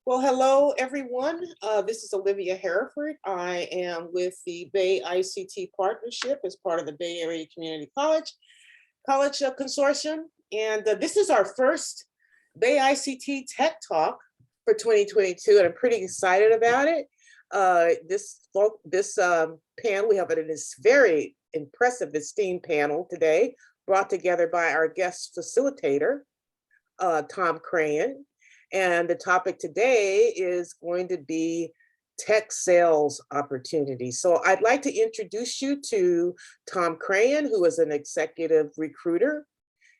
Well, hello, everyone. This is Olivia Hereford. I am with the BayICT Partnership as part of the Bay Area Community College Consortium. And this is our first BayICT Tech Talk for 2022, and I'm pretty excited about it. This panel, we have this very impressive, esteemed panel today, brought together by our guest facilitator, Tom Crahen. And the topic today is going to be tech sales opportunities. So I'd like to introduce you to Tom Crahen, who is an executive recruiter,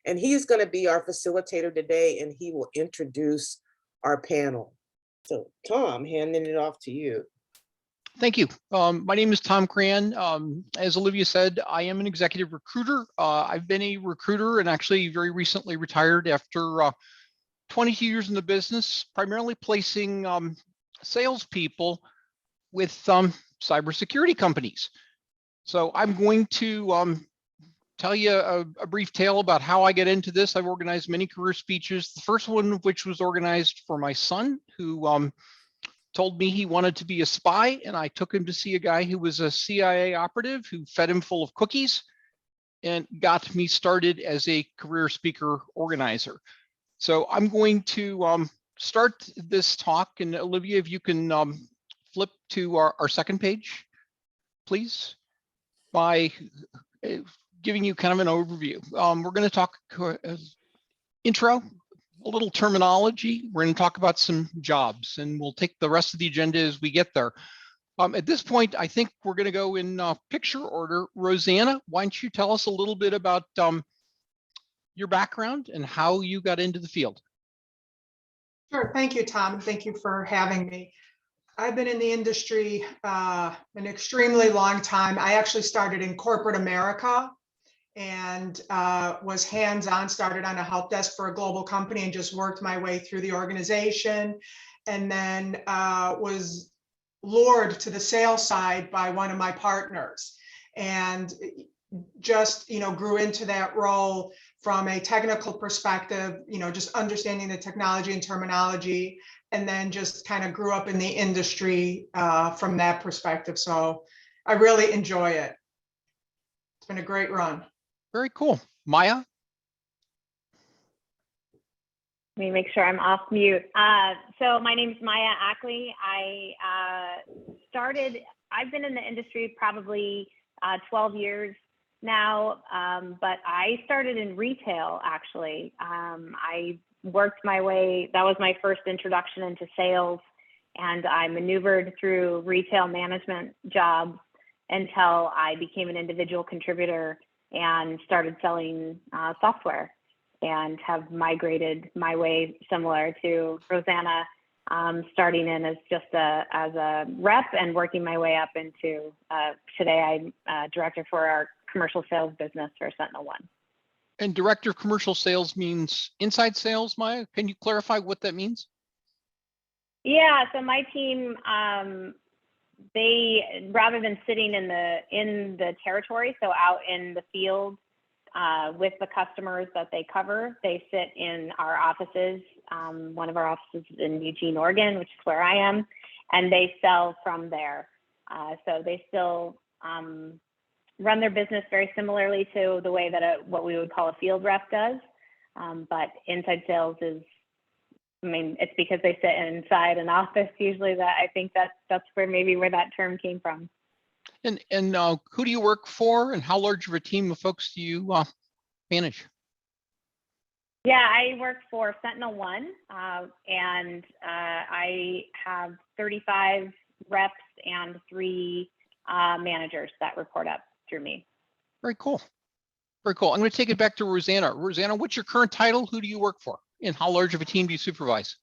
and he's going to be our facilitator today, and he will introduce our panel. So Tom, handing it off to you. Thank you. My name is Tom Crahen. As Olivia said, I am an executive recruiter. I've been a recruiter and actually very recently retired after 22 years in the business, primarily placing salespeople with cybersecurity companies. So I'm going to tell you a brief tale about how I get into this. I've organized many career speeches, the first one of which was organized for my son, who told me he wanted to be a spy, and I took him to see a guy who was a CIA operative who fed him full of cookies and got me started as a career speaker organizer. So I'm going to start this talk, and Olivia, if you can flip to our second page, please, by giving you kind of an overview. We're going to talk intro, a little terminology. We're going to talk about some jobs, and we'll take the rest of the agenda as we get there. At this point, I think we're going to go in picture order. Rosanna, why don't you tell us a little bit about your background and how you got into the field? Sure. Thank you, Tom. Thank you for having me. I've been in the industry an extremely long time. I actually started in corporate America and was hands-on, started on a help desk for a global company and just worked my way through the organization, and then was lured to the sales side by one of my partners and just grew into that role from a technical perspective, just understanding the technology and terminology, and then just kind of grew up in the industry from that perspective. So I really enjoy it. It's been a great run. Very cool. Maya? Let me make sure I'm off mute. So my name is Maya Ackley. I've been in the industry probably 12 years now, but I started in retail, actually. I worked my way, that was my first introduction into sales, and I maneuvered through retail management jobs until I became an individual contributor and started selling software, and have migrated my way similar to Rosanna, starting in as just as a rep and working my way up into today I'm director for our commercial sales business for SentinelOne. And director of commercial sales means inside sales, Maya? Can you clarify what that means? Yeah, so my team, they, rather than sitting in the territory, so out in the field with the customers that they cover, they sit in our offices. One of our offices is in Eugene, Oregon, which is where I am, and they sell from there. So they still run their business very similarly to the way that what we would call a field rep does. But inside sales is, it's because they sit inside an office usually, that I think that's where that term came from. And who do you work for, and how large of a team of folks do you manage? Yeah, I work for SentinelOne, and I have 35 reps and 3 managers that report up through me. Very cool. Very cool. I'm going to take it back to Rosanna. Rosanna, what's your current title? Who do you work for? And how large of a team do you supervise?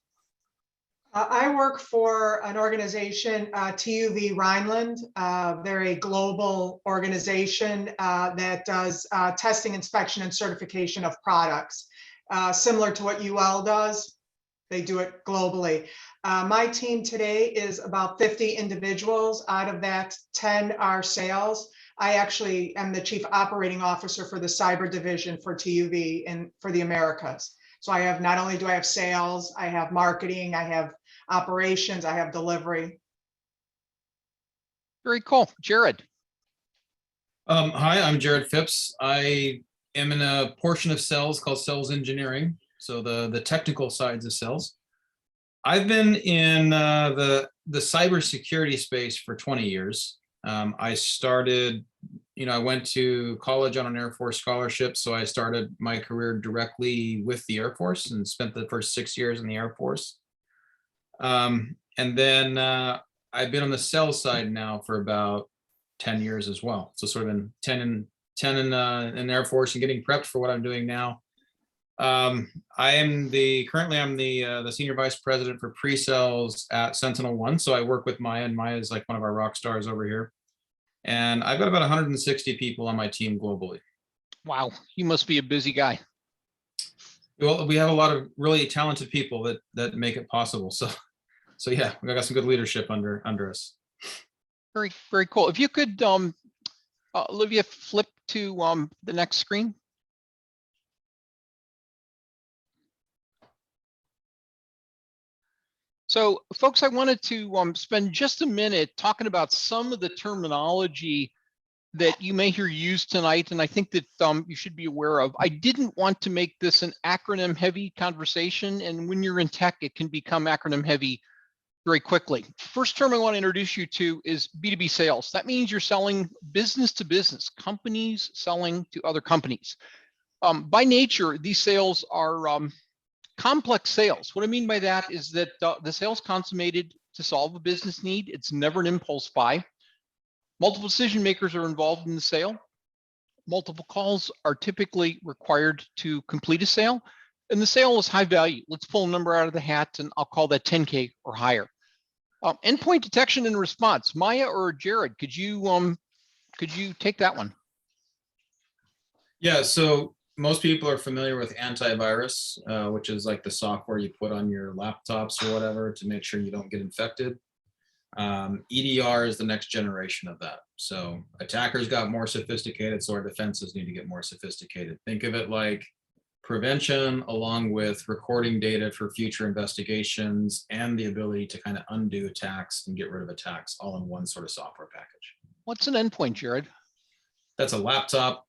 I work for an organization, TUV Rhineland. They're a global organization that does testing, inspection, and certification of products. Similar to what UL does, they do it globally. My team today is about 50 individuals. Out of that, 10 are sales. I actually am the chief operating officer for the cyber division for TUV and for the Americas. So I have, not only do I have sales, I have marketing, I have operations, I have delivery. Very cool. Jared. Hi, I'm Jared Phipps. I am in a portion of sales called sales engineering. So the technical sides of sales. I've been in the cybersecurity space for 20 years. I started, I went to college on an Air Force scholarship. So I started my career directly with the Air Force and spent the first 6 years in the Air Force. And then I've been on the sales side now for about 10 years as well. So sort of in 10 in the Air Force and getting prepped for what I'm doing now. Currently I'm the senior vice president for pre-sales at SentinelOne. So I work with Maya, and Maya is like one of our rock stars over here. And I've got about 160 people on my team globally. Wow, you must be a busy guy. Well, we have a lot of really talented people that make it possible. So yeah, we got some good leadership under us. Very, very cool. If you could, Olivia, flip to the next screen. So folks, I wanted to spend just a minute talking about some of the terminology that you may hear used tonight, and I think that you should be aware of. I didn't want to make this an acronym heavy conversation, and when you're in tech, it can become acronym heavy very quickly. First term I want to introduce you to is B2B sales. That means you're selling business to business, companies selling to other companies. By nature, these sales are complex sales. What I mean by that is that the sales consummated to solve a business need. It's never an impulse buy. Multiple decision makers are involved in the sale. Multiple calls are typically required to complete a sale, and the sale is high value. Let's pull a number out of the hat, and I'll call that 10K or higher. Endpoint detection and response. Maya or Jared, could you take that one? Yeah, so most people are familiar with antivirus, which is like the software you put on your laptops or whatever to make sure you don't get infected. EDR is the next generation of that. So attackers got more sophisticated, so our defenses need to get more sophisticated. Think of it like prevention along with recording data for future investigations and the ability to kind of undo attacks and get rid of attacks all in one sort of software package. What's an endpoint, Jared? That's a laptop,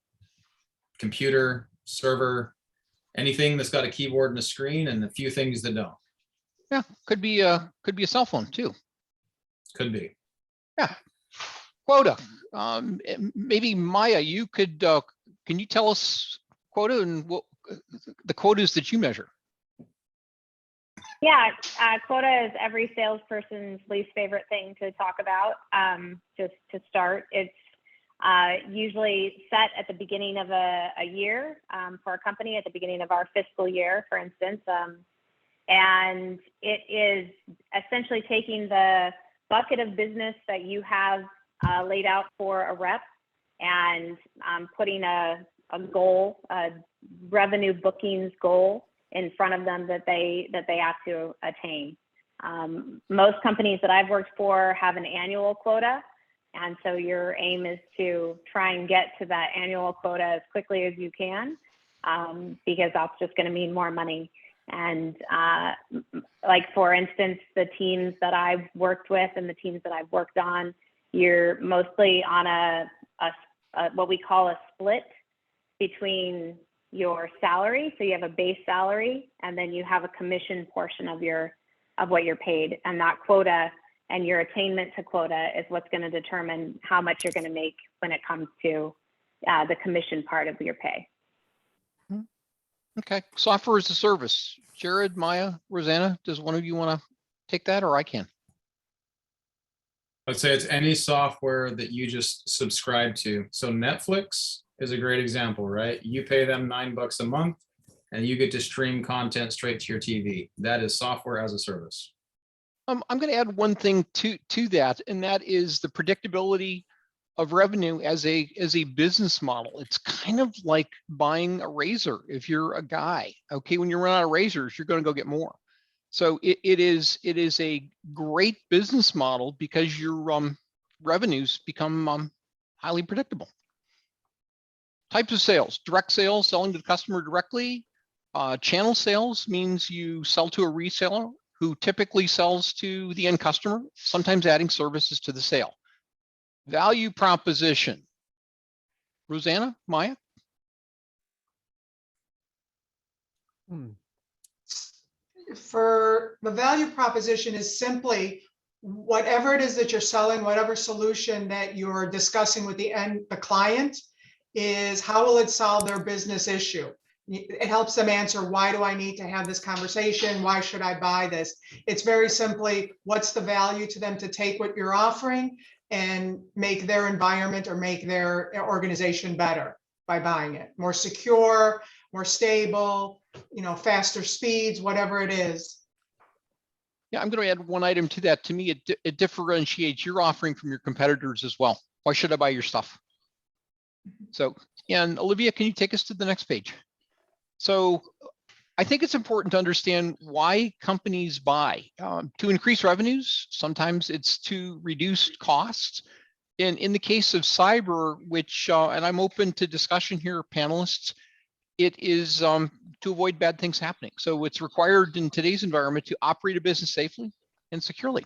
computer, server, anything that's got a keyboard and a screen, and a few things that don't. Yeah, could be a cell phone too. Could be. Yeah. Quota. Maybe Maya, you could. Can you tell us quota and what the quotas that you measure? Yeah, quota is every salesperson's least favorite thing to talk about. Just to start, it's usually set at the beginning of a year for a company, at the beginning of our fiscal year, for instance. And it is essentially taking the bucket of business that you have laid out for a rep and putting a goal, a revenue bookings goal in front of them that they have to attain. Most companies that I've worked for have an annual quota. And so your aim is to try and get to that annual quota as quickly as you can, because that's just going to mean more money. And like, for instance, the teams that I've worked with and the teams that I've worked on, you're mostly on a what we call a split between your salary. So you have a base salary, and then you have a commission portion of what you're paid. And that quota and your attainment to quota is what's going to determine how much you're going to make when it comes to the commission part of your pay. Okay, software as a service. Jared, Maya, Rosanna, does one of you want to take that, or I can? Let's say it's any software that you just subscribe to. So Netflix is a great example, right? You pay them $9 a month and you get to stream content straight to your TV. That is software as a service. I'm going to add one thing to that, and that is the predictability of revenue as a business model. It's kind of like buying a razor. If you're a guy, okay, when you run out of razors, you're going to go get more. So it is a great business model because your revenues become highly predictable. Types of sales: direct sales, selling to the customer directly, Channel sales means you sell to a reseller who typically sells to the end customer, sometimes adding services to the sale. Value proposition. Rosanna, Maya? For the value proposition is simply whatever it is that you're selling, whatever solution that you're discussing with the client, is how will it solve their business issue? It helps them answer, why do I need to have this conversation? Why should I buy this? It's very simply, what's the value to them to take what you're offering and make their environment or make their organization better by buying it, more secure, more stable, faster speeds, whatever it is. Yeah, I'm going to add one item to that. To me, it differentiates your offering from your competitors as well. Why should I buy your stuff? So, and Olivia, can you take us to the next page? So I think it's important to understand why companies buy. To increase revenues, sometimes it's to reduce costs. And in the case of cyber, which, and I'm open to discussion here, panelists, it is to avoid bad things happening. So it's required in today's environment to operate a business safely and securely.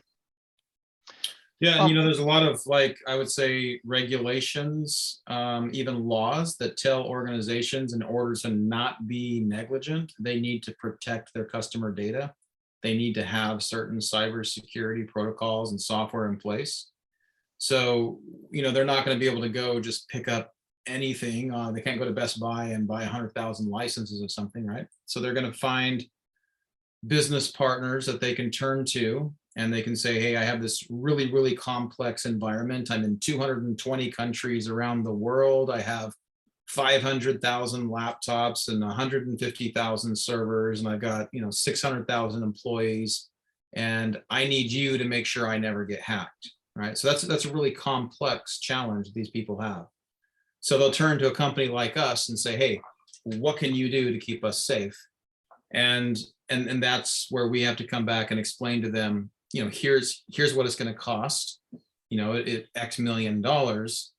Yeah, and there's a lot of, like, I would say, regulations, even laws that tell organizations in order to not be negligent, they need to protect their customer data. They need to have certain cybersecurity protocols and software in place. So, they're not going to be able to go just pick up anything. They can't go to Best Buy and buy 100,000 licenses of something, right? So they're going to find business partners that they can turn to, and they can say, hey, I have this really, really complex environment. I'm in 220 countries around the world. I have 500,000 laptops and 150,000 servers, and I've got 600,000 employees, and I need you to make sure I never get hacked, right? So that's a really complex challenge these people have. So they'll turn to a company like us and say, hey, what can you do to keep us safe? And that's where we have to come back and explain to them, here's what it's going to cost, X million dollars.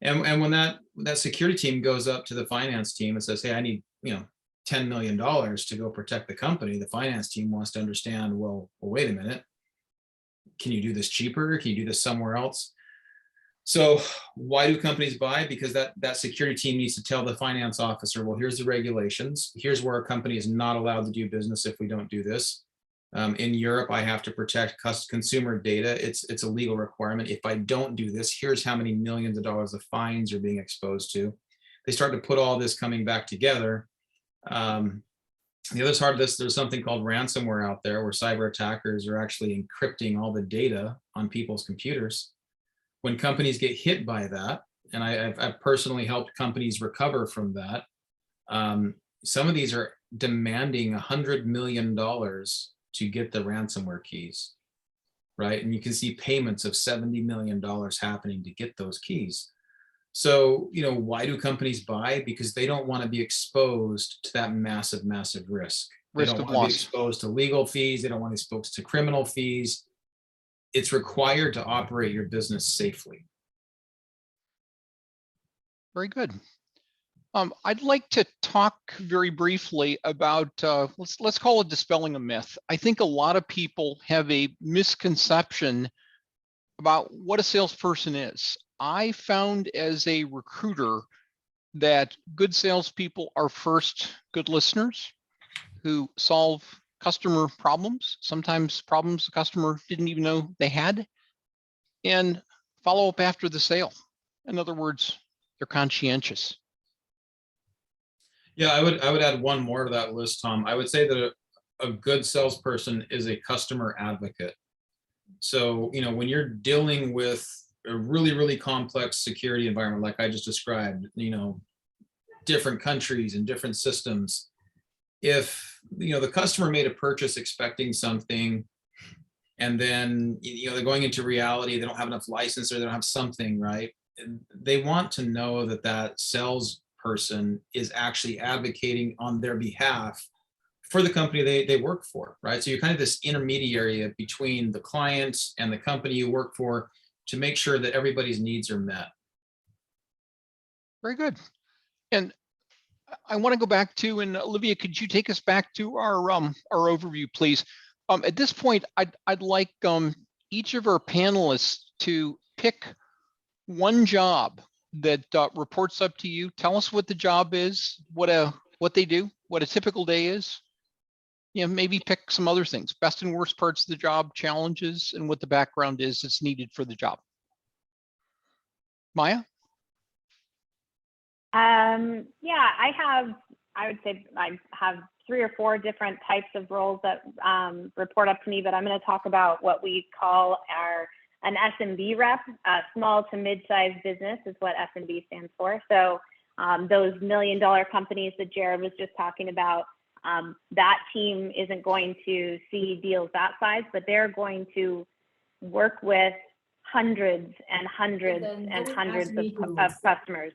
And when that security team goes up to the finance team and says, hey, I need, $10 million to go protect the company, the finance team wants to understand, well, wait a minute. Can you do this cheaper? Can you do this somewhere else? So why do companies buy? Because that security team needs to tell the finance officer, well, here's the regulations. Here's where a company is not allowed to do business if we don't do this. In Europe, I have to protect consumer data. It's a legal requirement. If I don't do this, here's how many millions of dollars of fines are being exposed to. They start to put all this coming back together. The other part of this, there's something called ransomware out there where cyber attackers are actually encrypting all the data on people's computers. When companies get hit by that, and I've personally helped companies recover from that, some of these are demanding $100 million to get the ransomware keys, right? And you can see payments of $70 million happening to get those keys. So, why do companies buy? Because they don't want to be exposed to that massive, massive risk. They don't want to be exposed to legal fees. They don't want to be exposed to criminal fees. It's required to operate your business safely. Very good. I'd like to talk very briefly about, let's call it dispelling a myth. I think a lot of people have a misconception about what a salesperson is. I found as a recruiter that good salespeople are first good listeners who solve customer problems, sometimes problems the customer didn't even know they had, and follow up after the sale. In other words, they're conscientious. Yeah, I would add one more to that list, Tom. I would say that a good salesperson is a customer advocate. So, when you're dealing with a really, really complex security environment, like I just described, different countries and different systems, if, the customer made a purchase expecting something, and then, they're going into reality, they don't have enough license or they don't have something, right? They want to know that salesperson is actually advocating on their behalf for the company they work for, right? So you're kind of this intermediary between the client and the company you work for to make sure that everybody's needs are met. Very good. And I want to go back to, and Olivia, could you take us back to our overview, please? At this point, I'd like each of our panelists to pick one job that reports up to you. Tell us what the job is, what they do, what a typical day is. You know, maybe pick some other things, best and worst parts of the job, challenges, and what the background is that's needed for the job. Maya? Yeah, I would say I have 3 or 4 different types of roles that report up to me, but I'm going to talk about what we call an SMB rep. Small to mid-sized business is what SMB stands for. So those $1 million companies that Jared was just talking about, that team isn't going to see deals that size, but they're going to work with hundreds and hundreds and hundreds of customers.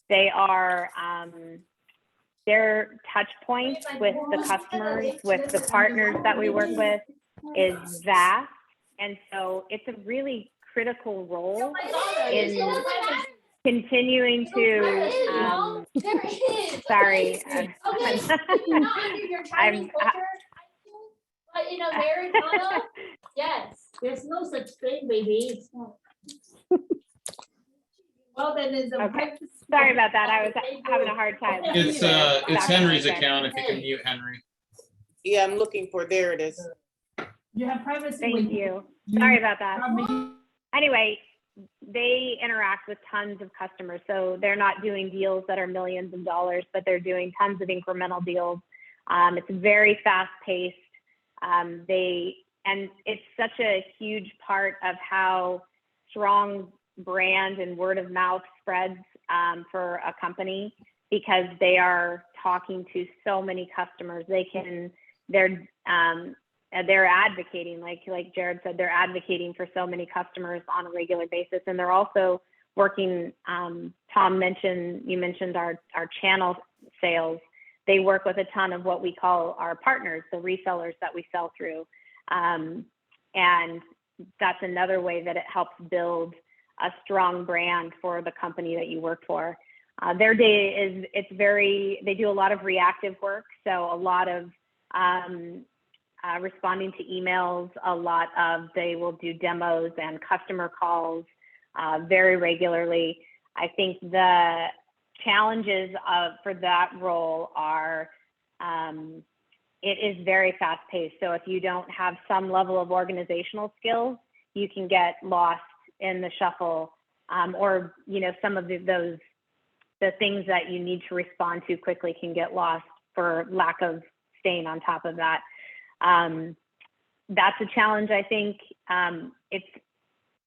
They are, their touch points with the customers, with the partners that we work with is vast. And so it's a really critical role in continuing to, sorry, but in Americana, yes, there's no such thing, baby. It's not. Well, then it's a okay. Sorry about that. I was having a hard time. It's Henry's account. If you can mute Henry. Yeah, I'm looking for, there it is. You have privacy. Thank you. Sorry about that. Anyway, they interact with tons of customers. So they're not doing deals that are millions of dollars, but they're doing tons of incremental deals. It's very fast paced. And it's such a huge part of how strong brand and word of mouth spreads for a company, because they are talking to so many customers. They're advocating, like Jared said, they're advocating for so many customers on a regular basis. And they're also working, Tom mentioned, you mentioned our channel sales. They work with a ton of what we call our partners, the resellers that we sell through. And that's another way that it helps build a strong brand for the company that you work for. Their day they do a lot of reactive work. So a lot of responding to emails, they will do demos and customer calls very regularly. I think the challenges for that role are, it is very fast paced. So if you don't have some level of organizational skills, you can get lost in the shuffle, or, some of the things that you need to respond to quickly can get lost for lack of staying on top of that. That's a challenge. I think it's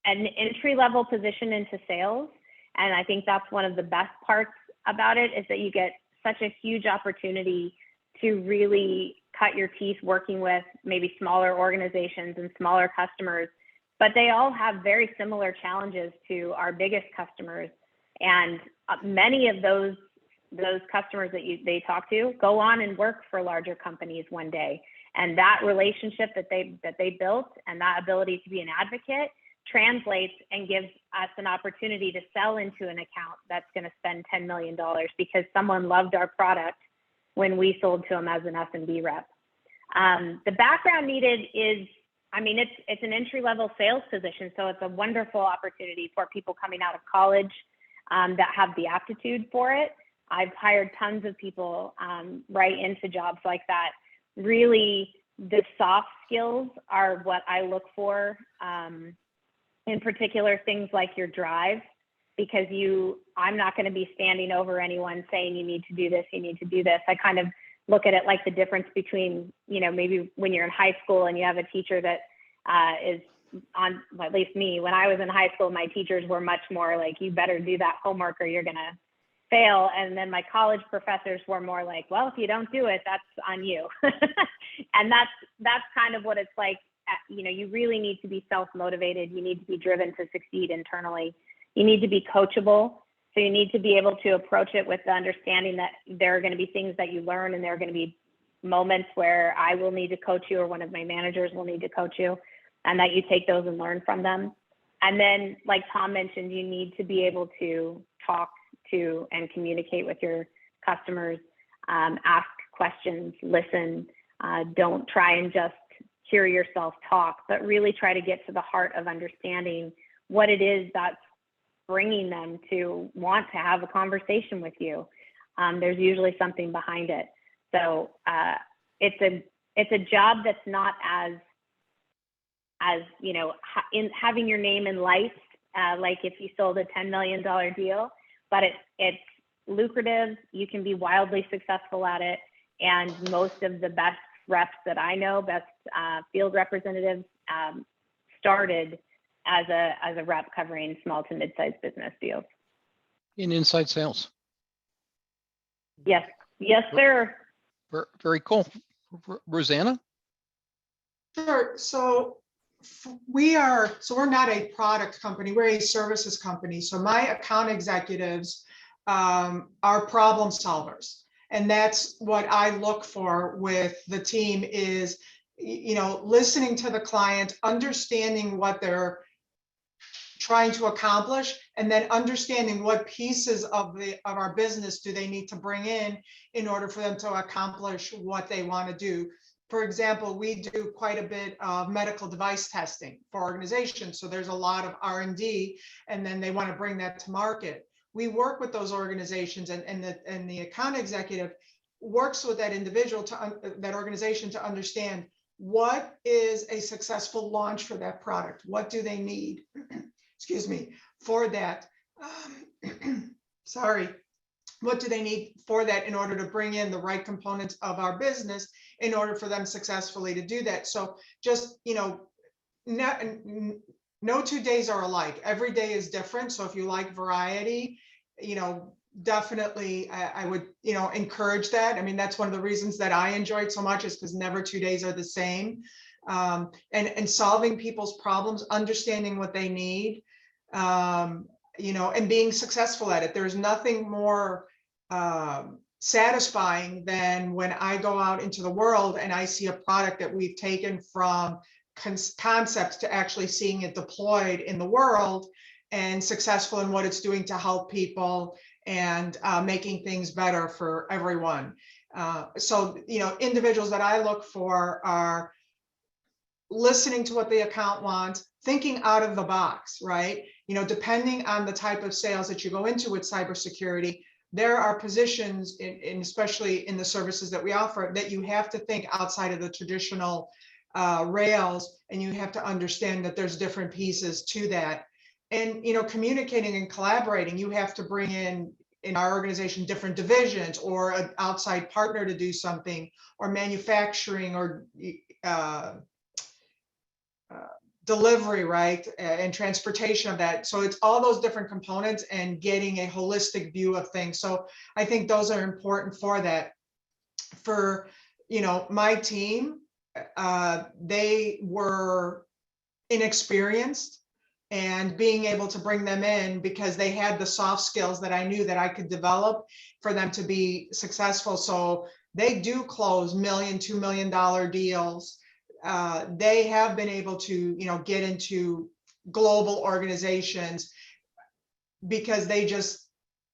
an entry-level position into sales. And I think that's one of the best parts about it, is that you get such a huge opportunity to really cut your teeth working with maybe smaller organizations and smaller customers, but they all have very similar challenges to our biggest customers. And many of those customers that they talk to go on and work for larger companies one day. And that relationship that they built and that ability to be an advocate translates and gives us an opportunity to sell into an account that's going to spend $10 million because someone loved our product when we sold to them as an S&B rep. The background needed is, it's an entry-level sales position, so it's a wonderful opportunity for people coming out of college that have the aptitude for it. I've hired tons of people right into jobs like that. Really, the soft skills are what I look for. In particular, things like your drive, because I'm not going to be standing over anyone saying you need to do this, you need to do this. I kind of look at it like the difference between, maybe when you're in high school and you have a teacher that is on, well, at least me, when I was in high school, my teachers were much more like, you better do that homework or you're going to fail. And then my college professors were more like, well, if you don't do it, that's on you. And that's kind of what it's like. You really need to be self-motivated. You need to be driven to succeed internally. You need to be coachable. So you need to be able to approach it with the understanding that there are going to be things that you learn, and there are going to be moments where I will need to coach you or one of my managers will need to coach you, and that you take those and learn from them. And then, like Tom mentioned, you need to be able to talk to and communicate with your customers, ask questions, listen. Don't try and just hear yourself talk, but really try to get to the heart of understanding what it is that's bringing them to want to have a conversation with you. There's usually something behind it. So it's a job that's not as in having your name in lights, like if you sold a $10 million deal, but it's lucrative. You can be wildly successful at it. And most of the best reps that I know, best field representatives, started as a rep covering small to mid-sized business deals. In inside sales. Yes, sir. Very cool. Rosanna? Sure. So we're not a product company, we're a services company. So my account executives are problem solvers. And that's what I look for with the team is, listening to the client, understanding what they're trying to accomplish, and then understanding what pieces of our business do they need to bring in order for them to accomplish what they want to do. For example, we do quite a bit of medical device testing for organizations. So there's a lot of R&D, and then they want to bring that to market. We work with those organizations, and the account executive works with that individual that organization to understand what is a successful launch for that product. What do they need? Excuse me, for that. Sorry. What do they need for that in order to bring in the right components of our business in order for them successfully to do that? So just, no 2 days are alike. Every day is different. So if you like variety, definitely I would, encourage that. I mean, that's one of the reasons that I enjoy it so much is because never 2 days are the same. And solving people's problems, understanding what they need, and being successful at it. There's nothing more satisfying than when I go out into the world and I see a product that we've taken from concept to actually seeing it deployed in the world and successful in what it's doing to help people and making things better for everyone. So, individuals that I look for are listening to what the account wants, thinking out of the box, right? Depending on the type of sales that you go into with cybersecurity, there are positions, especially in the services that we offer, that you have to think outside of the traditional rails, and you have to understand that there's different pieces to that. And, communicating and collaborating, you have to bring in our organization, different divisions or an outside partner to do something, or manufacturing, or delivery, right, and transportation of that. So it's all those different components and getting a holistic view of things. So I think those are important for that. For, my team, they were inexperienced, and being able to bring them in because they had the soft skills that I knew that I could develop for them to be successful. So they do close $1 million, $2 million deals. They have been able to, get into global organizations because they just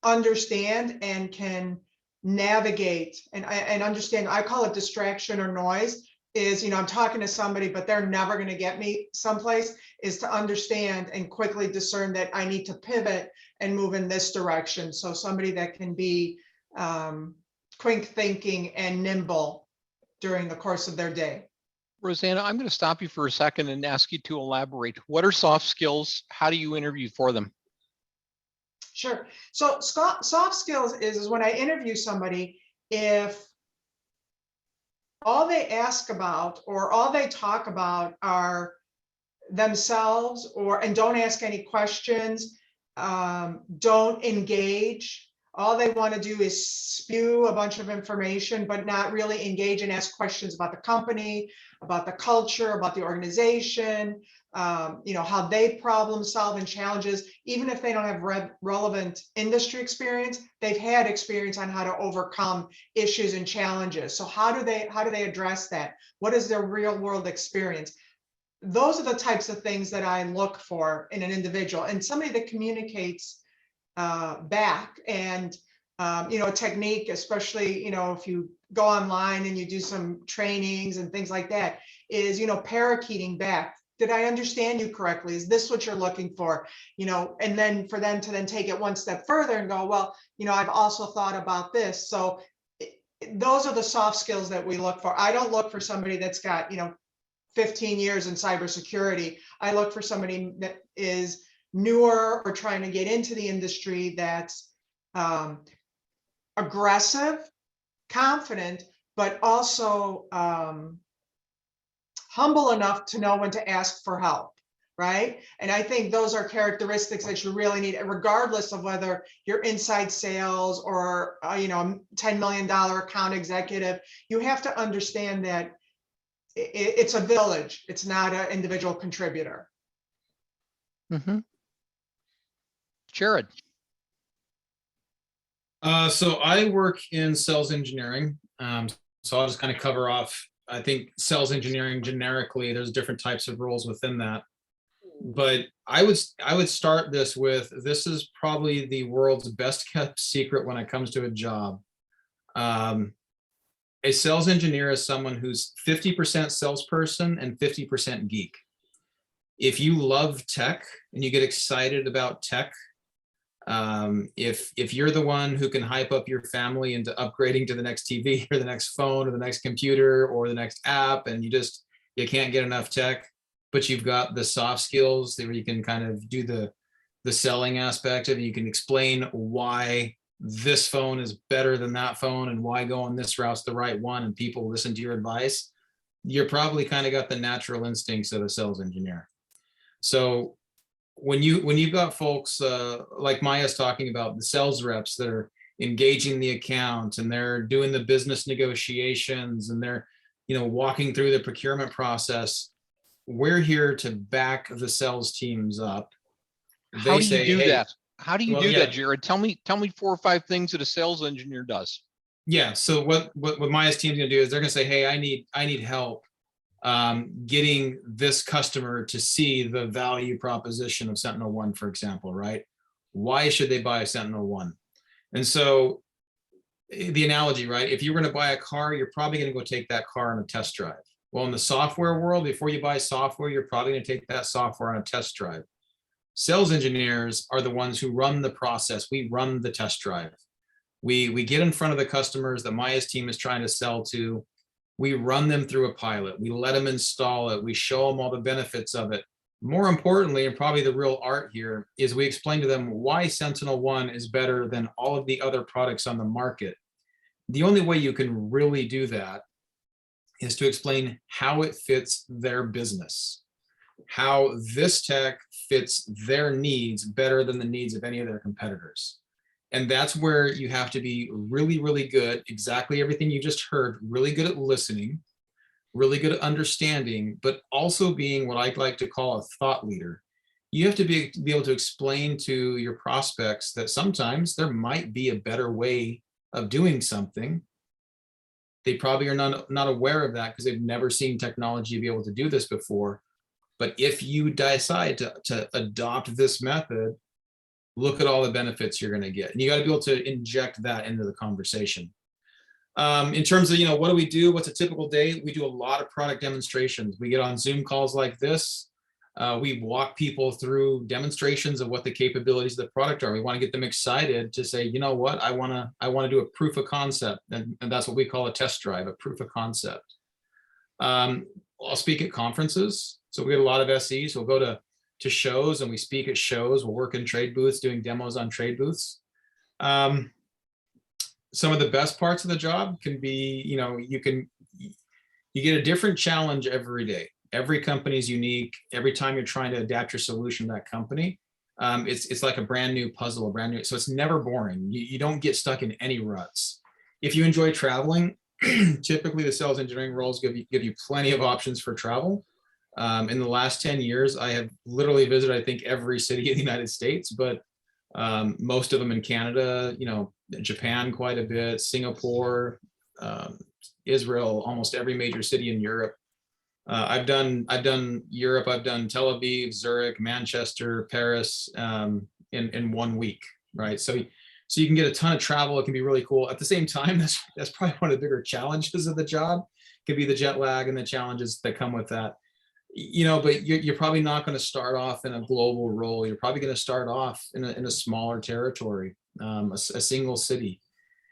understand and can navigate and understand. I call it distraction or noise. Is, I'm talking to somebody, but they're never going to get me someplace, is to understand and quickly discern that I need to pivot and move in this direction. So somebody that can be quick thinking and nimble during the course of their day. Rosanna, I'm going to stop you for a second and ask you to elaborate. What are soft skills? How do you interview for them? Sure. So soft skills is when I interview somebody, if all they ask about or all they talk about are themselves, and don't ask any questions, don't engage. All they want to do is spew a bunch of information, but not really engage and ask questions about the company, about the culture, about the organization, how they problem solve and challenges. Even if they don't have relevant industry experience, they've had experience on how to overcome issues and challenges. So how do they address that? What is their real world experience? Those are the types of things that I look for in an individual, and somebody that communicates back and a technique, especially, if you go online and you do some trainings and things like that, is, parakeeting back. Did I understand you correctly? Is this what you're looking for? And then for them to then take it one step further and go, well, I've also thought about this. So those are the soft skills that we look for. I don't look for somebody that's got, 15 years in cybersecurity. I look for somebody that is newer or trying to get into the industry, that's aggressive, confident, but also humble enough to know when to ask for help, right? And I think those are characteristics that you really need, regardless of whether you're inside sales or $10 million account executive. You have to understand that it's a village. It's not an individual contributor. Jared. So I work in sales engineering. So I'll just kind of cover off, I think sales engineering generically, there's different types of roles within that. But I would start this with, this is probably the world's best kept secret when it comes to a job. A sales engineer is someone who's 50% salesperson and 50% geek. If you love tech and you get excited about tech, if you're the one who can hype up your family into upgrading to the next TV or the next phone or the next computer or the next app, and you can't get enough tech, but you've got the soft skills where you can kind of do the selling aspect of it. You can explain why this phone is better than that phone and why going this route's the right one, and people listen to your advice. You're probably kind of got the natural instincts of a sales engineer. So when you've got folks like Maya's talking about, the sales reps that are engaging the account and they're doing the business negotiations and they're walking through the procurement process, we're here to back the sales teams up. How do you do that? How do you Well, do yeah. that, Jared? Tell me 4 or 5 things that a sales engineer does. Yeah. So what Maya's team's gonna do is they're gonna say, hey, I need help getting this customer to see the value proposition of SentinelOne, for example, right? Why should they buy a SentinelOne? And so the analogy, right? If you were going to buy a car, you're probably going to go take that car on a test drive. Well, in the software world, before you buy software, you're probably going to take that software on a test drive. Sales engineers are the ones who run the process. We run the test drive. We get in front of the customers that Maya's team is trying to sell to. We run them through a pilot. We let them install it. We show them all the benefits of it. More importantly, and probably the real art here, is we explain to them why SentinelOne is better than all of the other products on the market. The only way you can really do that is to explain how it fits their business, how this tech fits their needs better than the needs of any of their competitors. And that's where you have to be really, really good, exactly everything you just heard, really good at listening, really good at understanding, but also being what I like to call a thought leader. You have to be able to explain to your prospects that sometimes there might be a better way of doing something. They probably are not aware of that because they've never seen technology be able to do this before. But if you decide to adopt this method, look at all the benefits you're going to get. And you got to be able to inject that into the conversation. In terms of, what do we do? What's a typical day? We do a lot of product demonstrations. We get on Zoom calls like this. We walk people through demonstrations of what the capabilities of the product are. We want to get them excited to say, you know what, I want to do a proof of concept. And that's what we call a test drive, a proof of concept. I'll speak at conferences. So we get a lot of SEs. We'll go to shows and we speak at shows. We'll work in trade booths, doing demos on trade booths. Some of the best parts of the job can be, you get a different challenge every day. Every company is unique. Every time you're trying to adapt your solution to that company, it's like a brand new puzzle, so it's never boring. You don't get stuck in any ruts. If you enjoy traveling, typically the sales engineering roles give you plenty of options for travel. In the last 10 years, I have literally visited, I think, every city in the United States, but most of them in Canada, Japan quite a bit, Singapore, Israel, almost every major city in Europe. I've done Europe. I've done Tel Aviv, Zurich, Manchester, Paris in 1 week, right? So So you can get a ton of travel. It can be really cool. At the same time, that's probably one of the bigger challenges of the job. Could be the jet lag and the challenges that come with that. But you're probably not going to start off in a global role. You're probably going to start off in a smaller territory, a single city.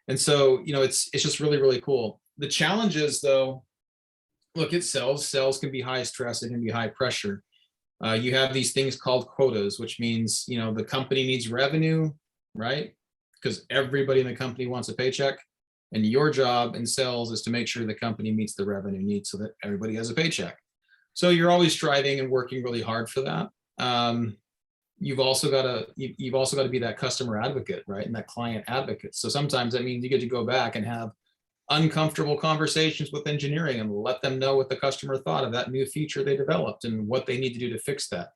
And so, it's just really, really cool. The challenges, though, look at sales. Sales can be high stress. It can be high pressure. You have these things called quotas, which means, the company needs revenue, right? Because everybody in the company wants a paycheck. And your job in sales is to make sure the company meets the revenue needs so that everybody has a paycheck. So you're always striving and working really hard for that. You've also got to be that customer advocate, right? And that client advocate. So sometimes that means you get to go back and have uncomfortable conversations with engineering and let them know what the customer thought of that new feature they developed and what they need to do to fix that.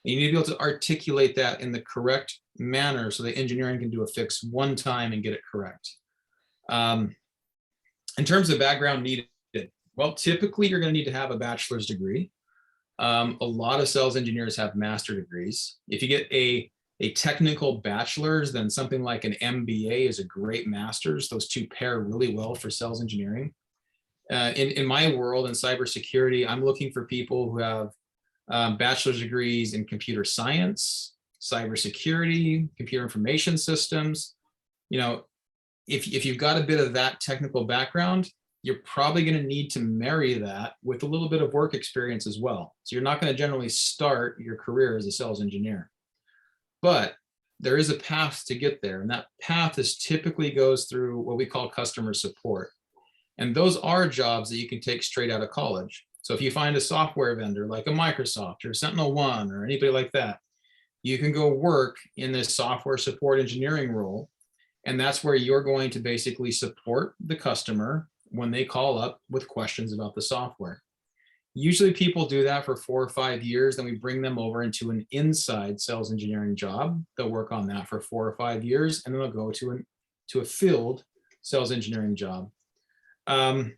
And you need to be able to articulate that in the correct manner so that engineering can do a fix one time and get it correct. In terms of background needed, well, typically you're going to need to have a bachelor's degree. A lot of sales engineers have master degrees. If you get a technical bachelor's, then something like an MBA is a great master's. Those two pair really well for sales engineering. In my world, in cybersecurity, I'm looking for people who have bachelor's degrees in computer science, cybersecurity, computer information systems. If you've got a bit of that technical background, you're probably going to need to marry that with a little bit of work experience as well. So you're not going to generally start your career as a sales engineer, but there is a path to get there. And that path typically goes through what we call customer support. And those are jobs that you can take straight out of college. So if you find a software vendor like a Microsoft or SentinelOne or anybody like that, you can go work in this software support engineering role. And that's where you're going to basically support the customer when they call up with questions about the software. Usually people do that for 4 or 5 years, then we bring them over into an inside sales engineering job. They'll work on that for 4 or 5 years, and then they'll go to a field sales engineering job. And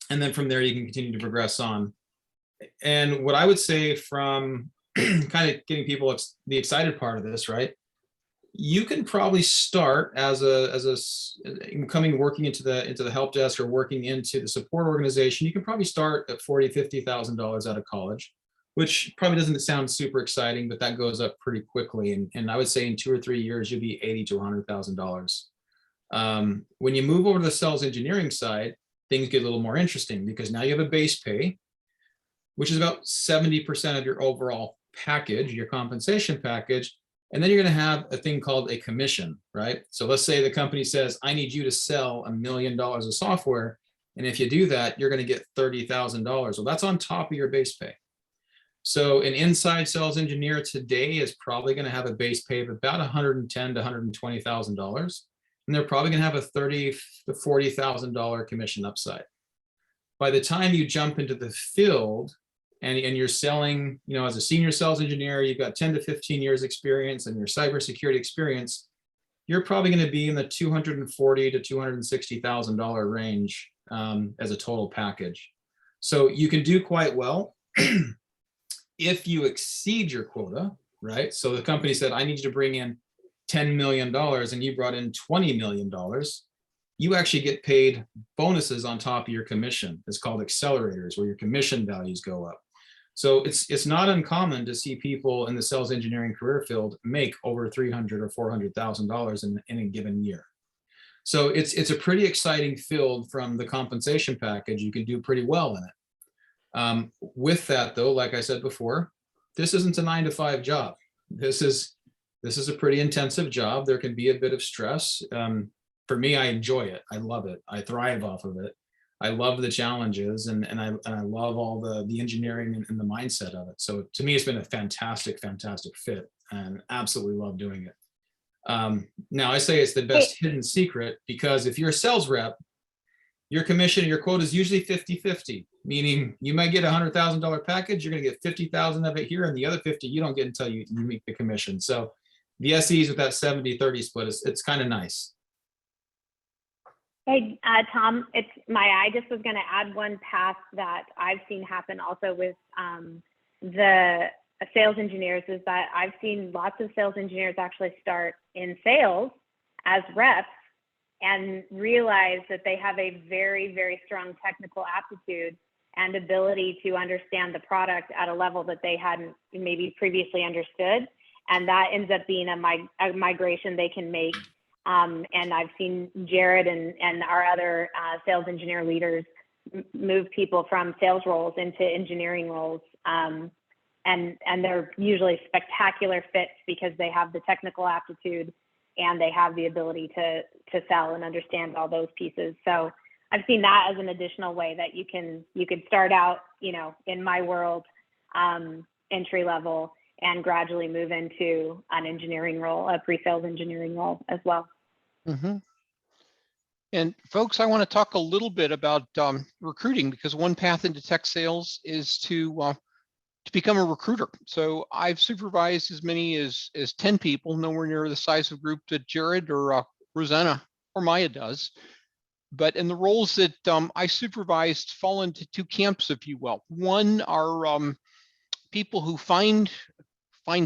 then from there, you can continue to progress on. And what I would say from kind of getting people the excited part of this, right? You can probably start as working into the help desk or working into the support organization. You can probably start at $40,000-$50,000 out of college, which probably doesn't sound super exciting, but that goes up pretty quickly. And I would say in 2 or 3 years, you'll be $80,000 to $100,000. When you move over to the sales engineering side, things get a little more interesting because now you have a base pay, which is about 70% of your overall package, your compensation package. And then you're going to have a thing called a commission, right? So let's say the company says, I need you to sell $1 million of software. And if you do that, you're going to get $30,000. Well, that's on top of your base pay. So an inside sales engineer today is probably going to have a base pay of about $110,000 to $120,000. And they're probably going to have a $30,000 to $40,000 commission upside. By the time you jump into the field, and you're selling, as a senior sales engineer, you've got 10 to 15 years experience and your cybersecurity experience, you're probably going to be in the $240,000 to $260,000 range as a total package. So you can do quite well if you exceed your quota, right? So the company said, I need you to bring in $10 million and you brought in $20 million. You actually get paid bonuses on top of your commission. It's called accelerators, where your commission values go up. So it's not uncommon to see people in the sales engineering career field make over $300,000 or $400,000 in a given year. So it's a pretty exciting field from the compensation package. You can do pretty well in it. With that, though, like I said before, this isn't a 9-to-5 job. This is a pretty intensive job. There can be a bit of stress. For me, I enjoy it. I love it. I thrive off of it. I love the challenges and I love all the engineering and the mindset of it. So to me, it's been a fantastic fit and absolutely love doing it. Now I say it's the best hidden secret because if you're a sales rep, your commission, your quota is usually 50-50, meaning you might get a $100,000 package, you're going to get 50,000 of it here and the other 50 you don't get until you make the commission. So the SEs with that 70-30 split, it's kind of nice. Hey, Tom, I just was going to add one path that I've seen happen also with the sales engineers is that I've seen lots of sales engineers actually start in sales as reps and realize that they have a very, very strong technical aptitude and ability to understand the product at a level that they hadn't maybe previously understood. And that ends up being a migration they can make. And I've seen Jared and our other sales engineer leaders move people from sales roles into engineering roles. And they're usually spectacular fits because they have the technical aptitude and they have the ability to sell and understand all those pieces. So I've seen that as an additional way that you could start out, in my world, entry level, and gradually move into an engineering role, a pre-sales engineering role as well. Mm-hmm. And folks, I want to talk a little bit about recruiting, because one path into tech sales is to become a recruiter. So I've supervised as many as 10 people, nowhere near the size of group that Jared or Rosanna or Maya does. But in the roles that I supervised fall into two camps, if you will. One are people who find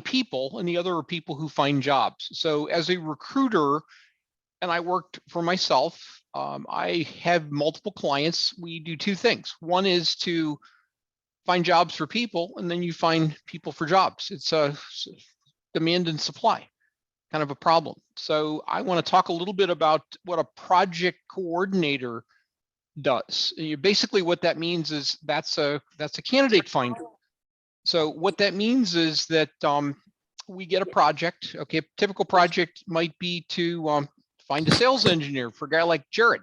people, and the other are people who find jobs. So as a recruiter, and I worked for myself, I have multiple clients. We do two things. One is to find jobs for people, and then you find people for jobs. It's a demand and supply kind of a problem. So I want to talk a little bit about what a project coordinator does. Basically what that means is that's a candidate finder. So what that means is that we get a project. Okay, a typical project might be to find a sales engineer for a guy like Jared.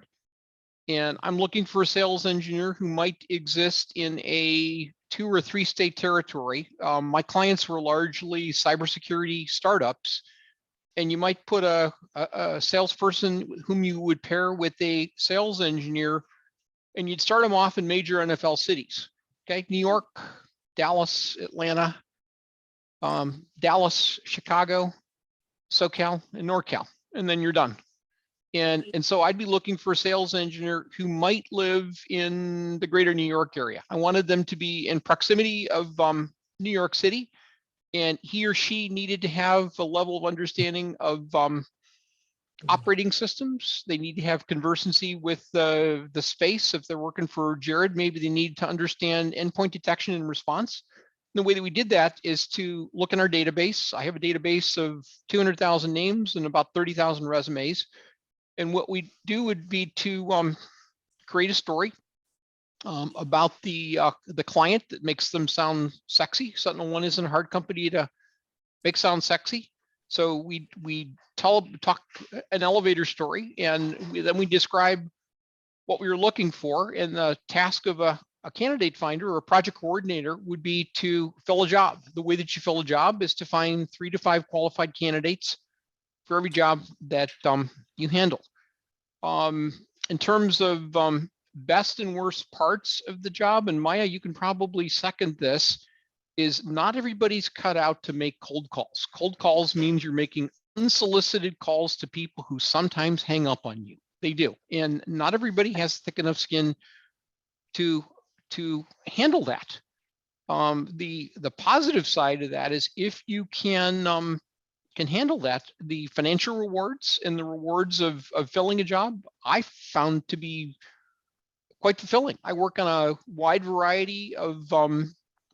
And I'm looking for a sales engineer who might exist in a 2 or 3 state territory. My clients were largely cybersecurity startups, and you might put a salesperson whom you would pair with a sales engineer, and you'd start them off in major NFL cities. Okay, New York, Dallas, Atlanta, Dallas, Chicago, SoCal, and NorCal, and then you're done. And so I'd be looking for a sales engineer who might live in the greater New York area. I wanted them to be in proximity of New York City, and he or she needed to have a level of understanding of operating systems. They need to have conversancy with the space. If they're working for Jared, maybe they need to understand endpoint detection and response. And the way that we did that is to look in our database. I have a database of 200,000 names and about 30,000 resumes. And what we do would be to create a story about the client that makes them sound sexy. SentinelOne isn't a hard company to make sound sexy. So we talk an elevator story, and then we describe what we were looking for. And the task of a candidate finder or a project coordinator would be to fill a job. The way that you fill a job is to find 3 to 5 qualified candidates for every job that you handle. In terms of best and worst parts of the job, and Maya, you can probably second this, is not everybody's cut out to make cold calls. Cold calls means you're making unsolicited calls to people who sometimes hang up on you. They do. And not everybody has thick enough skin to handle that. The positive side of that is if you can handle that, the financial rewards and the rewards of filling a job, I found to be quite fulfilling. I work on a wide variety of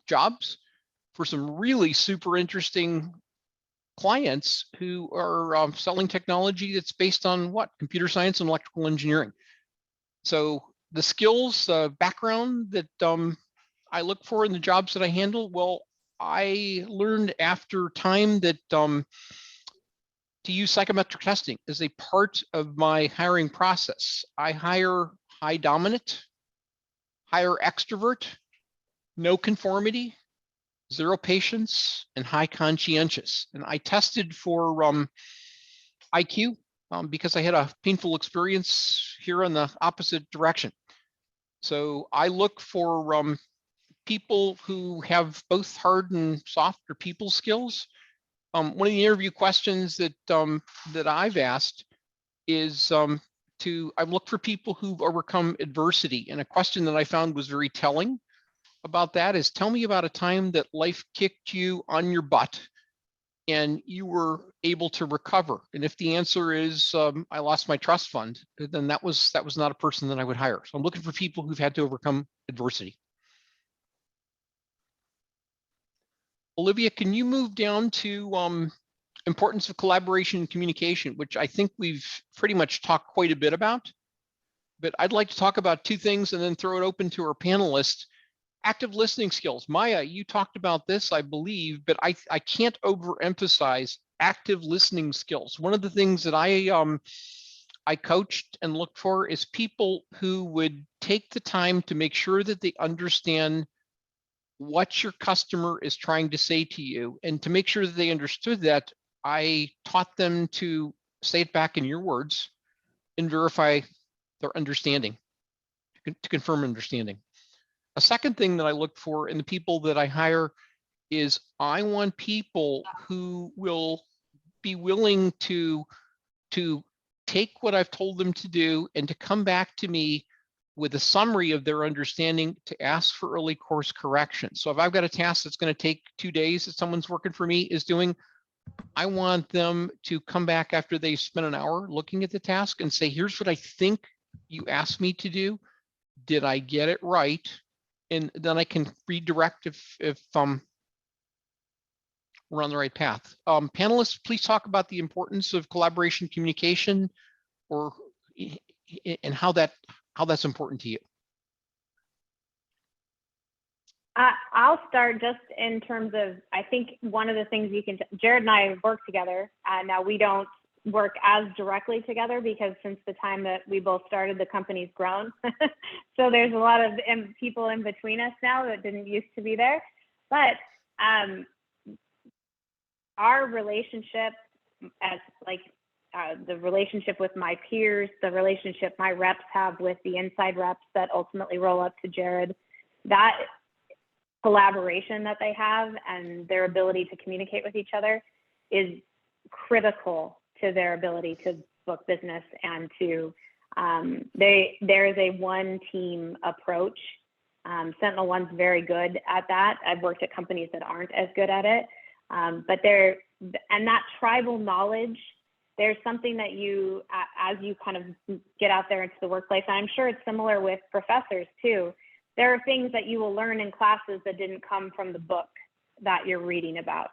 jobs for some really super interesting clients who are selling technology that's based on what? Computer science and electrical engineering. So the skills, background that I look for in the jobs that I handle, well, I learned after time that to use psychometric testing as a part of my hiring process. I hire high dominant, higher extrovert, no conformity, 0 patience, and high conscientious. And I tested for IQ because I had a painful experience here in the opposite direction. So I look for people who have both hard and soft or people skills. One of the interview questions that that I've asked is I've looked for people who've overcome adversity, and a question that I found was very telling about that is, tell me about a time that life kicked you on your butt and you were able to recover? And if the answer is I lost my trust fund, then that was not a person that I would hire. So I'm looking for people who've had to overcome adversity. Olivia, can you move down to importance of collaboration and communication, which I think we've pretty much talked quite a bit about, but I'd like to talk about two things and then throw it open to our panelists. Active listening skills. Maya, you talked about this, I believe, but I can't overemphasize active listening skills. One of the things that I coached and looked for is people who would take the time to make sure that they understand what your customer is trying to say to you. And to make sure that they understood that, I taught them to say it back in your words and verify their understanding, to confirm understanding. A second thing that I look for in the people that I hire is I want people who will be willing to take what I've told them to do and to come back to me with a summary of their understanding, to ask for early course correction. So if I've got a task that's going to take 2 days that someone's working for me is doing, I want them to come back after they spent an hour looking at the task and say, here's what I think you asked me to do. Did I get it right? And then I can redirect if we're on the right path. Panelists, please talk about the importance of collaboration, communication, and how that's important to you. I'll start just in terms of, I think one of the things you can, Jared and I work together. Now we don't work as directly together because since the time that we both started, the company's grown. So there's a lot of people in between us now that didn't used to be there. But our relationship as like the relationship with my peers, the relationship my reps have with the inside reps that ultimately roll up to Jared, that collaboration that they have and their ability to communicate with each other is critical to their ability to book business and to there is a one team approach. Sentinel One's very good at that. I've worked at companies that aren't as good at it, but and that tribal knowledge, there's something that you, as you kind of get out there into the workplace, and I'm sure it's similar with professors too, there are things that you will learn in classes that didn't come from the book that you're reading about.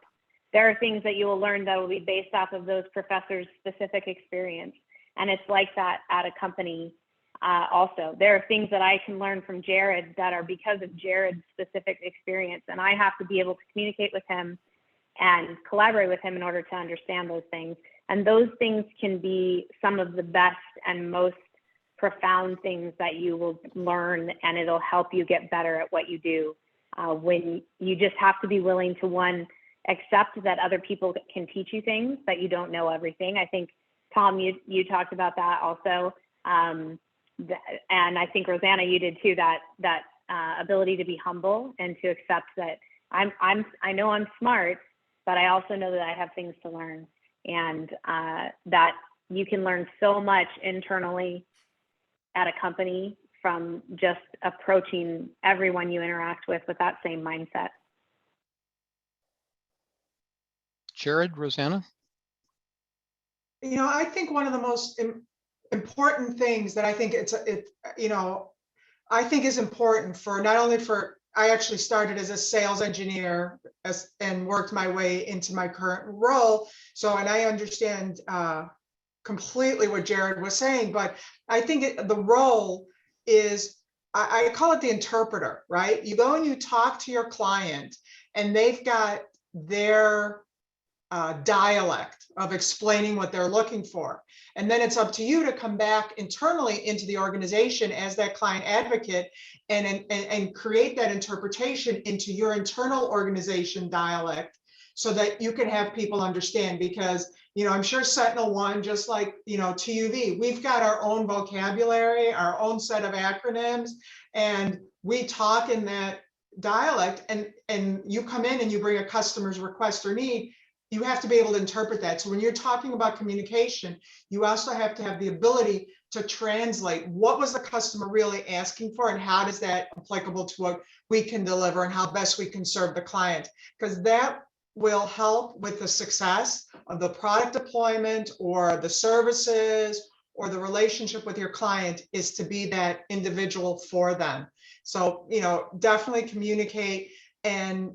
There are things that you will learn that will be based off of those professors' specific experience. And it's like that at a company also. There are things that I can learn from Jared that are because of Jared's specific experience. And I have to be able to communicate with him and collaborate with him in order to understand those things. And those things can be some of the best and most profound things that you will learn, and it'll help you get better at what you do. When you just have to be willing to, one, accept that other people can teach you things, that you don't know everything. I think, Tom, you talked about that also. And I think, Rosanna, you did too, that ability to be humble and to accept that I know I'm smart, but I also know that I have things to learn, and that you can learn so much internally at a company from just approaching everyone you interact with that same mindset. Jared, Rosanna? You know, I think one of the most important things that I think I think is important for not only for, I actually started as a sales engineer and worked my way into my current role. So, and I understand completely what Jared was saying, but I think the role is, I call it the interpreter, right? You go and you talk to your client and they've got their dialect of explaining what they're looking for. And then it's up to you to come back internally into the organization as that client advocate and create that interpretation into your internal organization dialect so that you can have people understand. Because, you know, I'm sure Sentinel One, just like, you know, TUV, we've got our own vocabulary, our own set of acronyms, and we talk in that dialect, and you come in and you bring a customer's request or need, you have to be able to interpret that. So when you're talking about communication, you also have to have the ability to translate what was the customer really asking for and how does that applicable to what we can deliver and how best we can serve the client. Because that will help with the success of the product deployment or the services or the relationship with your client is to be that individual for them. So, definitely communicate and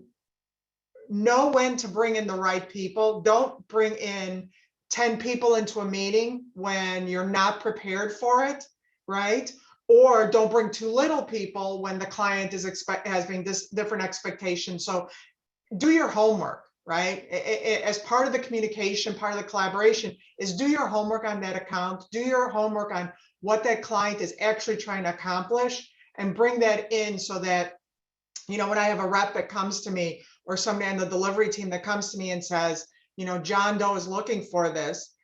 know when to bring in the right people. Don't bring in 10 people into a meeting when you're not prepared for it, right? Or don't bring too little people when the client has different expectations. So do your homework, right? As part of the communication, part of the collaboration is do your homework on that account, do your homework on what that client is actually trying to accomplish, and bring that in so that, when I have a rep that comes to me or somebody on the delivery team that comes to me and says, John Doe is looking for this,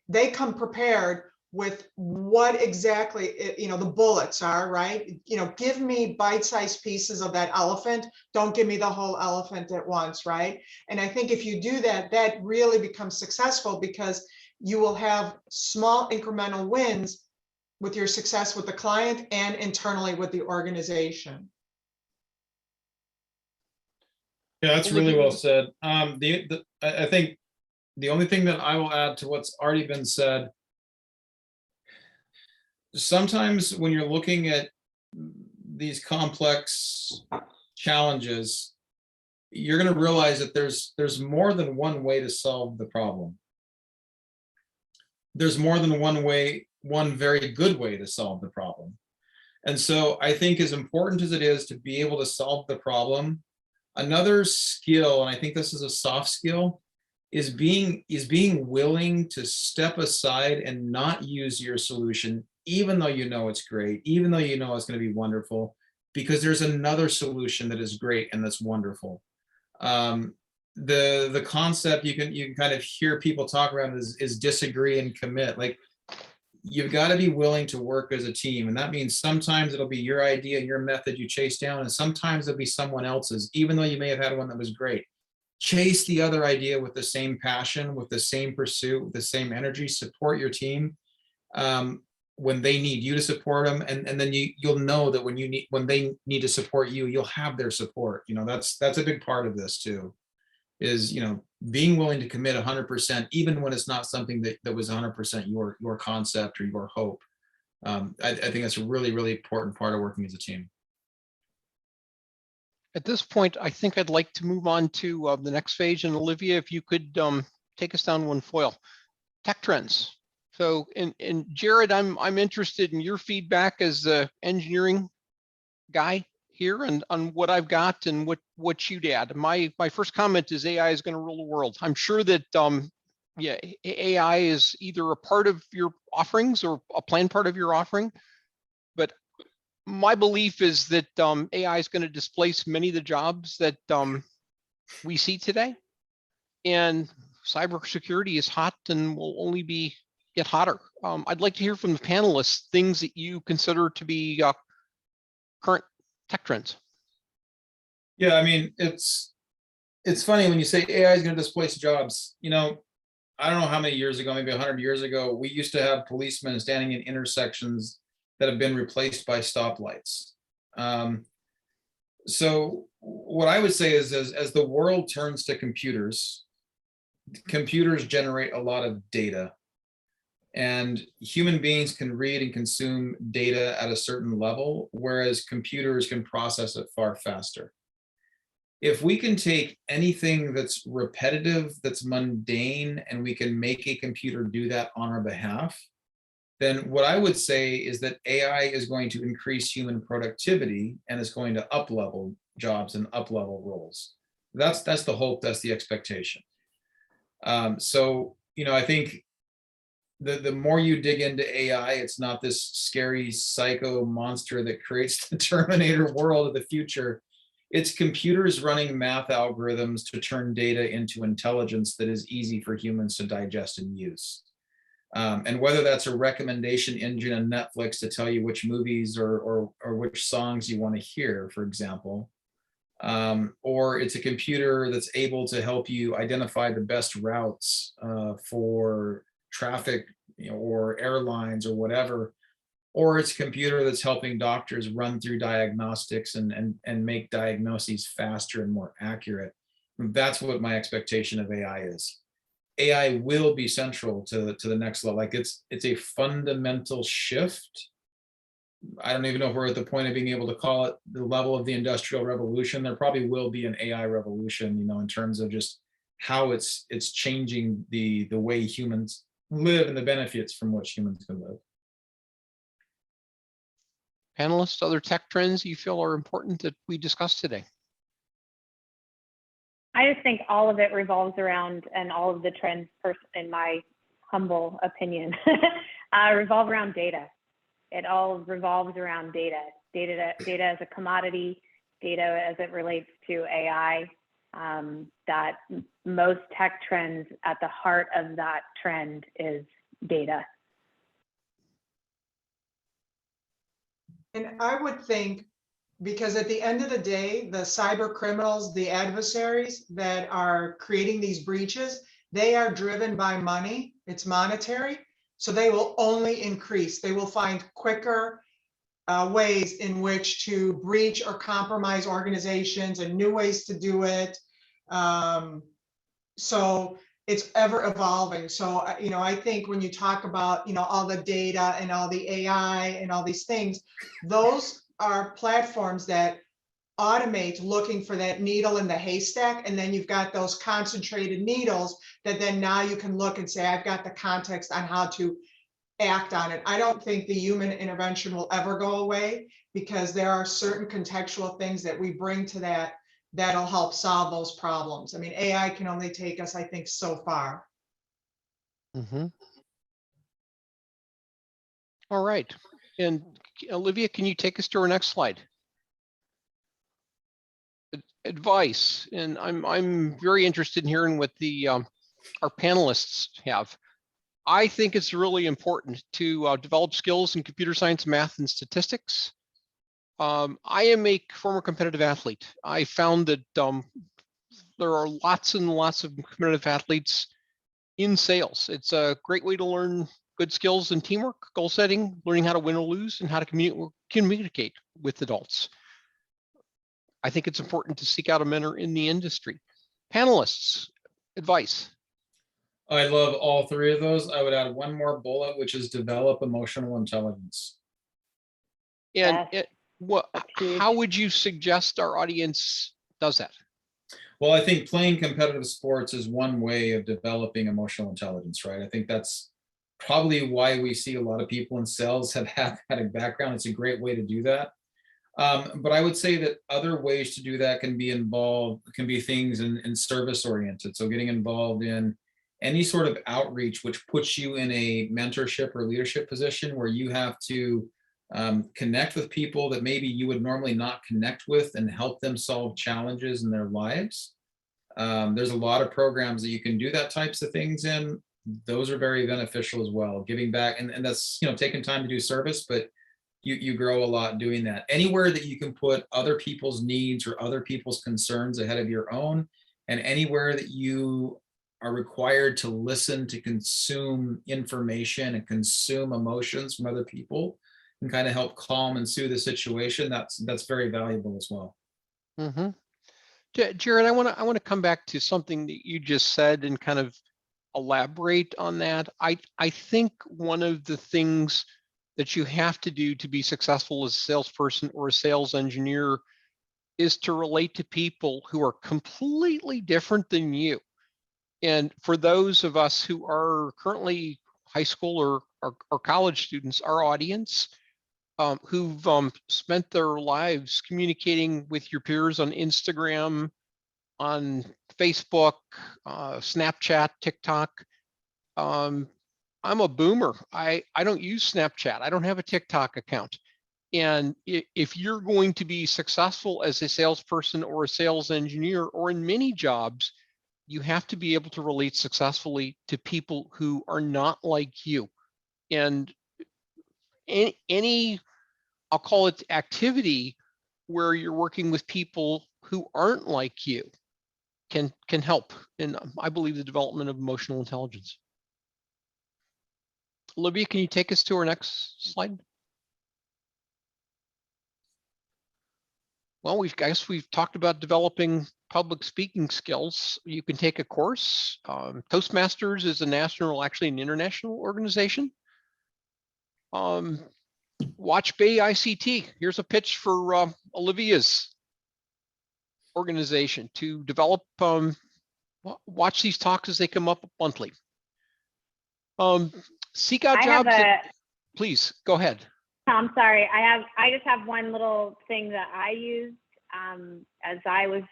they come prepared with what exactly, the bullets are, right? Give me bite-sized pieces of that elephant. Don't give me the whole elephant at once, right? And I think if you do that, that really becomes successful because you will have small incremental wins with your success with the client and internally with the organization. Yeah, that's really well said. I think the only thing that I will add to what's already been said, sometimes when you're looking at these complex challenges, you're going to realize that there's more than one way to solve the problem. There's more than one very good way to solve the problem. And so I think as important as it is to be able to solve the problem, another skill, and I think this is a soft skill, is being willing to step aside and not use your solution, even though you know it's great, even though you know it's going to be wonderful, because there's another solution that is great and that's wonderful. The concept you can kind of hear people talk around is disagree and commit. Like, you've got to be willing to work as a team. And that means sometimes it'll be your idea and your method you chase down, and sometimes it'll be someone else's, even though you may have had one that was great. Chase the other idea with the same passion, with the same pursuit, with the same energy. Support your team when they need you to support them, and then you'll know that when they need to support you, you'll have their support. That's a big part of this too, is being willing to commit 100%, even when it's not something that was 100% your concept or your hope. I think that's a really, really important part of working as a team. At this point, I think I'd like to move on to the next phase. And Olivia, if you could take us down one foil, tech trends. So, and Jared, I'm interested in your feedback as the engineering guy here and on what I've got and what you'd add. My first comment is AI is going to rule the world. I'm sure that AI is either a part of your offerings or a planned part of your offering, but my belief is that AI is going to displace many of the jobs that we see today, and cybersecurity is hot and will only get hotter. I'd like to hear from the panelists things that you consider to be current tech trends. Yeah, I mean, it's funny when you say AI is going to displace jobs. I don't know how many years ago, maybe 100 years ago, we used to have policemen standing in intersections that have been replaced by stoplights. So what I would say is, as the world turns to computers generate a lot of data, and human beings can read and consume data at a certain level, whereas computers can process it far faster. If we can take anything that's repetitive, that's mundane, and we can make a computer do that on our behalf, then what I would say is that AI is going to increase human productivity and is going to up-level jobs and up-level roles. That's the hope, that's the expectation. So, I think the more you dig into AI, it's not this scary psycho monster that creates the Terminator world of the future. It's computers running math algorithms to turn data into intelligence that is easy for humans to digest and use. And whether that's a recommendation engine on Netflix to tell you which movies or which songs you want to hear, for example, or it's a computer that's able to help you identify the best routes for traffic, or airlines or whatever, or it's a computer that's helping doctors run through diagnostics and make diagnoses faster and more accurate. That's what my expectation of AI is. AI will be central to the next level. Like it's a fundamental shift. I don't even know if we're at the point of being able to call it the level of the industrial revolution. There probably will be an AI revolution, you know, in terms of just how it's changing the way humans live and the benefits from which humans can live. Panelists, other tech trends you feel are important that we discussed today? I just think all of it revolves around, and all of the trends, in my humble opinion, revolve around data. It all revolves around data. Data as a commodity, data as it relates to AI. That most tech trends, at the heart of that trend is data. And I would think, because at the end of the day, the cyber criminals, the adversaries that are creating these breaches, they are driven by money. It's monetary. So they will only increase. They will find quicker ways in which to breach or compromise organizations and new ways to do it. So it's ever evolving. So, you know, I think when you talk about, you know, all the data and all the AI and all these things, those are platforms that automate looking for that needle in the haystack. And then you've got those concentrated needles that then now you can look and say, I've got the context on how to act on it. I don't think the human intervention will ever go away, because there are certain contextual things that we bring to that that'll help solve those problems. I mean, AI can only take us, I think, so far. Mm-hmm. All right. And Olivia, can you take us to our next slide? Advice. And I'm very interested in hearing what the our panelists have. I think it's really important to develop skills in computer science, math, and statistics. I am a former competitive athlete. I found that there are lots and lots of competitive athletes in sales. It's a great way to learn good skills in teamwork, goal setting, learning how to win or lose, and how to communicate with adults. I think it's important to seek out a mentor in the industry. Panelists, advice. I love all three of those. I would add one more bullet, which is develop emotional intelligence. And Yes, how would you suggest our audience does that? Well, I think playing competitive sports is one way of developing emotional intelligence, right? I think that's probably why we see a lot of people in sales have athletic background. It's a great way to do that. But I would say that other ways to do that can be things in service oriented. So getting involved in any sort of outreach, which puts you in a mentorship or leadership position where you have to connect with people that maybe you would normally not connect with and help them solve challenges in their lives. There's a lot of programs that you can do that types of things in. Those are very beneficial as well. Giving back, and that's, you know, taking time to do service, but you grow a lot doing that. Anywhere that you can put other people's needs or other people's concerns ahead of your own, and anywhere that you are required to listen, to consume information and consume emotions from other people and kind of help calm and soothe the situation, that's very valuable as well. Mm-hmm. Jared, I want to come back to something that you just said and kind of elaborate on that. I think one of the things that you have to do to be successful as a salesperson or a sales engineer is to relate to people who are completely different than you. And for those of us who are currently high school or college students, our audience, who've spent their lives communicating with your peers on Instagram, on Facebook, Snapchat, TikTok. I'm a boomer. I don't use Snapchat. I don't have a TikTok account. And if you're going to be successful as a salesperson or a sales engineer, or in many jobs, you have to be able to relate successfully to people who are not like you. And any I'll call it activity where you're working with people who aren't like you can help in, I believe, the development of emotional intelligence. Olivia, can you take us to our next slide? Well, we've talked about developing public speaking skills. You can take a course. Toastmasters is a national, actually an international organization. Watch BayICT. Here's a pitch for Olivia's organization to develop. Watch these talks as they come up monthly. Seek out I have jobs. a, Please go ahead. Tom, sorry, I just have one little thing that I used as I was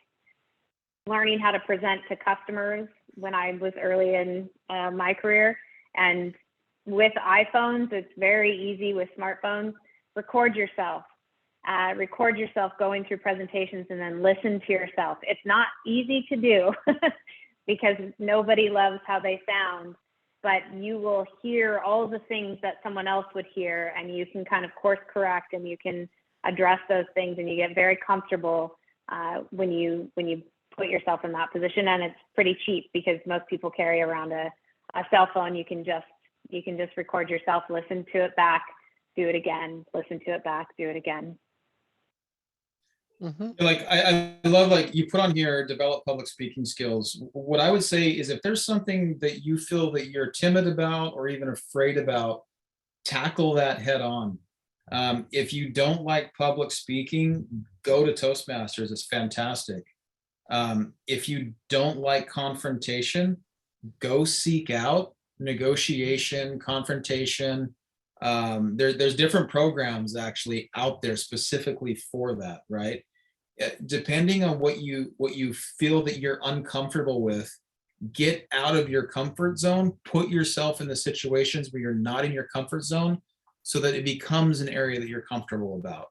learning how to present to customers when I was early in my career. And with iPhones, it's very easy with smartphones. Record yourself going through presentations and then listen to yourself. It's not easy to do because nobody loves how they sound, but you will hear all the things that someone else would hear, and you can kind of course correct and you can address those things, and you get very comfortable when you put yourself in that position. And it's pretty cheap because most people carry around a cell phone. You can just record yourself, listen to it back, do it again, listen to it back, do it again. Like I love, like you put on here, develop public speaking skills. What I would say is, if there's something that you feel that you're timid about or even afraid about, tackle that head on. If you don't like public speaking, go to Toastmasters. It's fantastic. If you don't like confrontation, go seek out negotiation, confrontation. There's different programs actually out there specifically for that, right? Depending on what you feel that you're uncomfortable with, get out of your comfort zone, put yourself in the situations where you're not in your comfort zone so that it becomes an area that you're comfortable about.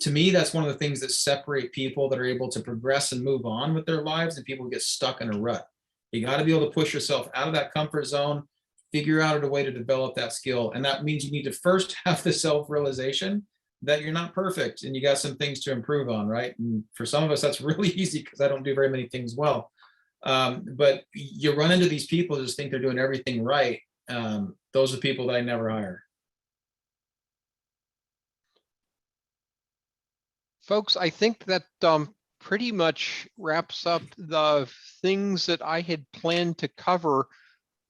To me, that's one of the things that separate people that are able to progress and move on with their lives and people who get stuck in a rut. You got to be able to push yourself out of that comfort zone, figure out a way to develop that skill. And that means you need to first have the self-realization that you're not perfect and you got some things to improve on, right? And for some of us, that's really easy because I don't do very many things well. But you run into these people who just think they're doing everything right. Those are people that I never hire. Folks, I think that pretty much wraps up the things that I had planned to cover.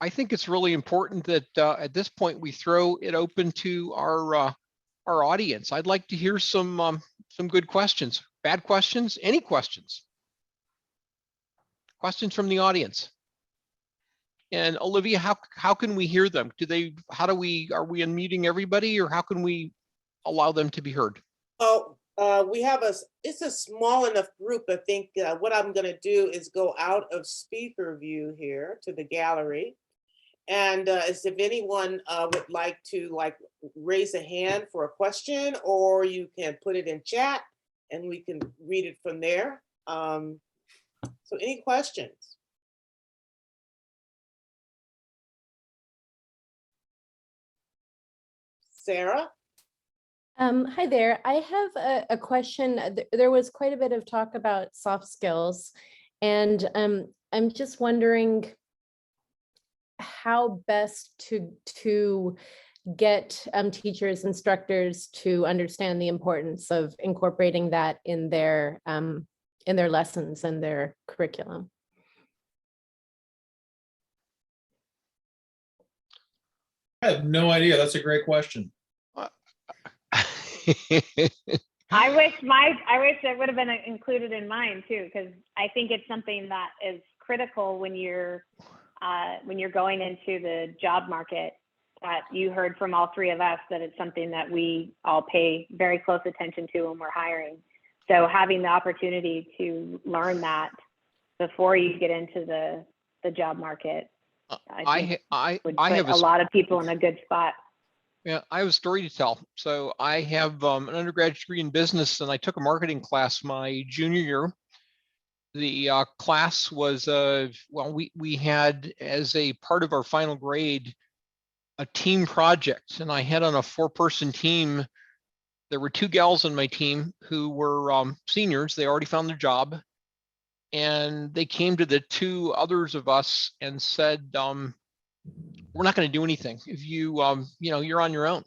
I think it's really important that at this point we throw it open to our audience. I'd like to hear some good questions, bad questions, any questions. Questions from the audience. And Olivia, how can we hear them? Are we unmuting everybody, or how can we allow them to be heard? Oh, it's a small enough group. I think what I'm going to do is go out of speaker view here to the gallery. And as if anyone would like to raise a hand for a question, or you can put it in chat and we can read it from there. So any questions? Sarah? Hi there. I have a question. There was quite a bit of talk about soft skills, and I'm just wondering how best to get teachers, instructors to understand the importance of incorporating that in their lessons and their curriculum. I have no idea. That's a great question. I wish it would have been included in mine too, because I think it's something that is critical when you're going into the job market. That you heard from all three of us that it's something that we all pay very close attention to when we're hiring. So having the opportunity to learn that before you get into the job market, I think would put a lot of people in a good spot. Yeah, I have a story to tell. So I have an undergraduate degree in business, and I took a marketing class my junior year. The class was, we had as a part of our final grade, a team project, and I had on a 4-person team. There were 2 gals on my team who were seniors. They already found their job, and they came to the 2 others of us and said, we're not going to do anything if you're on your own.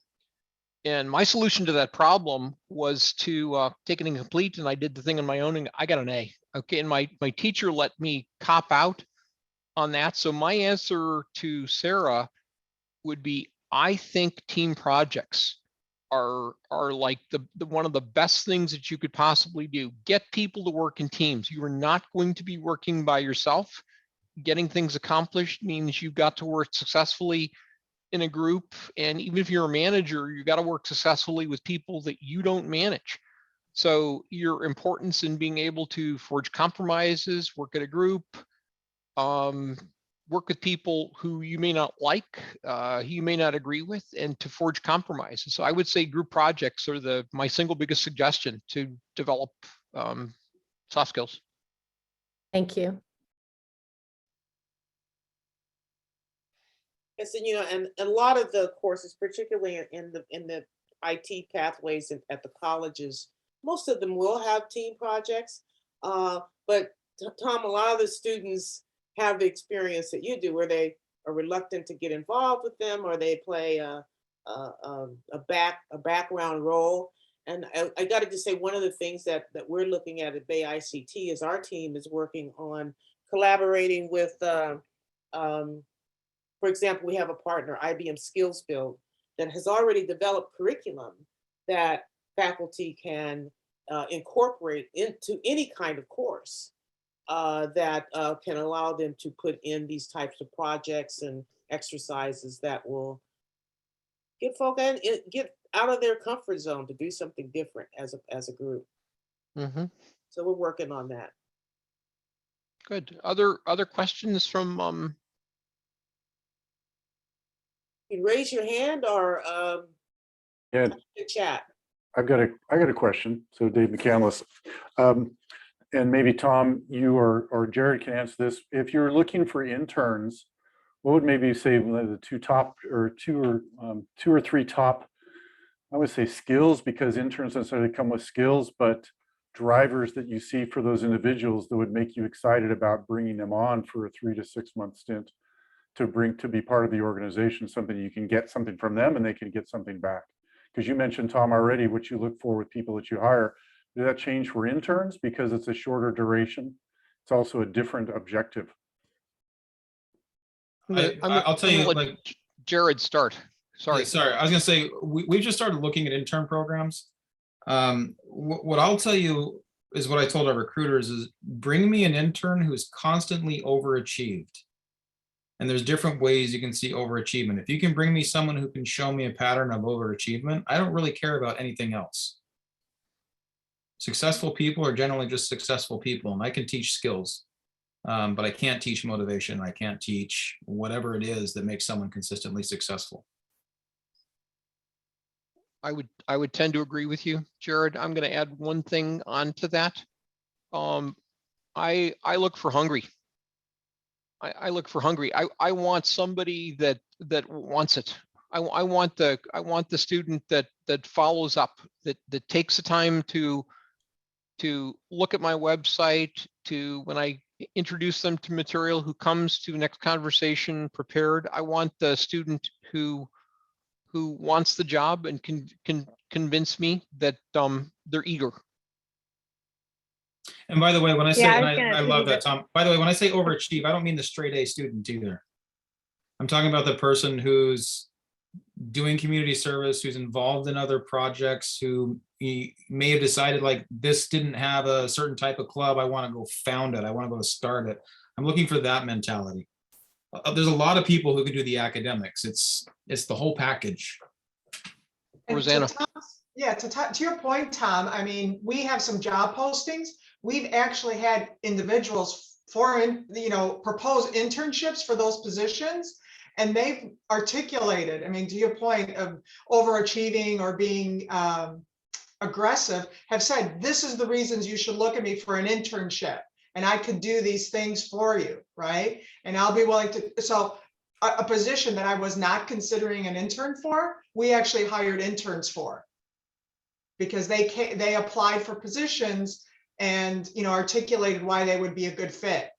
And my solution to that problem was to take it incomplete, and I did the thing on my own, and I got an A. Okay, and my teacher let me cop out on that. So my answer to Sarah would be, I think team projects are like the one of the best things that you could possibly do. Get people to work in teams. You are not going to be working by yourself. Getting things accomplished means you've got to work successfully in a group. And even if you're a manager, you got to work successfully with people that you don't manage. So your importance in being able to forge compromises, work at a group, work with people who you may not like, who you may not agree with, and to forge compromises. So I would say group projects are my single biggest suggestion to develop soft skills. Thank you. And so, and a lot of the courses, particularly in the IT pathways at the colleges, most of them will have team projects. But Tom, a lot of the students have the experience that you do, where they are reluctant to get involved with them, or they play a background role. And I got to just say, one of the things that we're looking at BayICT is our team is working on collaborating with. For example, we have a partner, IBM Skills Build, that has already developed curriculum that faculty can incorporate into any kind of course that can allow them to put in these types of projects and exercises that will get folks get out of their comfort zone to do something different as a group. Mm-hmm. So we're working on that. Good. Other questions from You can raise your hand or Yeah, the chat. I got a question. So Dave McCandless, and maybe Tom, you or Jared can answer this. If you're looking for interns, what would maybe say the two or three top, I would say, skills, because interns necessarily come with skills, but drivers that you see for those individuals that would make you excited about bringing them on for a 3 to 6 month stint to be part of the organization, something you can get something from them and they can get something back. Because you mentioned, Tom, already what you look for with people that you hire. Does that change for interns because it's a shorter duration? It's also a different objective. I'll tell you, like, Jared start. Sorry. Yeah, sorry. I was gonna say, we just started looking at intern programs. What I'll tell you is what I told our recruiters is, bring me an intern who's constantly overachieved. And there's different ways you can see overachievement. If you can bring me someone who can show me a pattern of overachievement, I don't really care about anything else. Successful people are generally just successful people, and I can teach skills, but I can't teach motivation. I can't teach whatever it is that makes someone consistently successful. I would tend to agree with you, Jared. I'm going to add one thing onto that. I look for hungry. I look for hungry. I want somebody that wants it. I want the student that follows up, that takes the time to look at my website, to, when I introduce them to material, who comes to the next conversation prepared. I want the student who wants the job and can convince me that they're eager. And by the way, when I say, Yeah, I love that, Tom. By the way, when I say overachieve, I don't mean the straight A student either. I'm talking about the person who's doing community service, who's involved in other projects, who may have decided, like, this didn't have a certain type of club, I want to go found it, I want to go start it. I'm looking for that mentality. There's a lot of people who can do the academics. It's the whole package. Rosanna. To your point, Tom, I mean, we have some job postings. We've actually had individuals propose internships for those positions, and they've articulated, I mean, to your point of overachieving or being aggressive, have said, this is the reasons you should look at me for an internship, and I could do these things for you, right? And I'll be willing to, so a position that I was not considering an intern for, we actually hired interns for, because they applied for positions and articulated why they would be a good fit.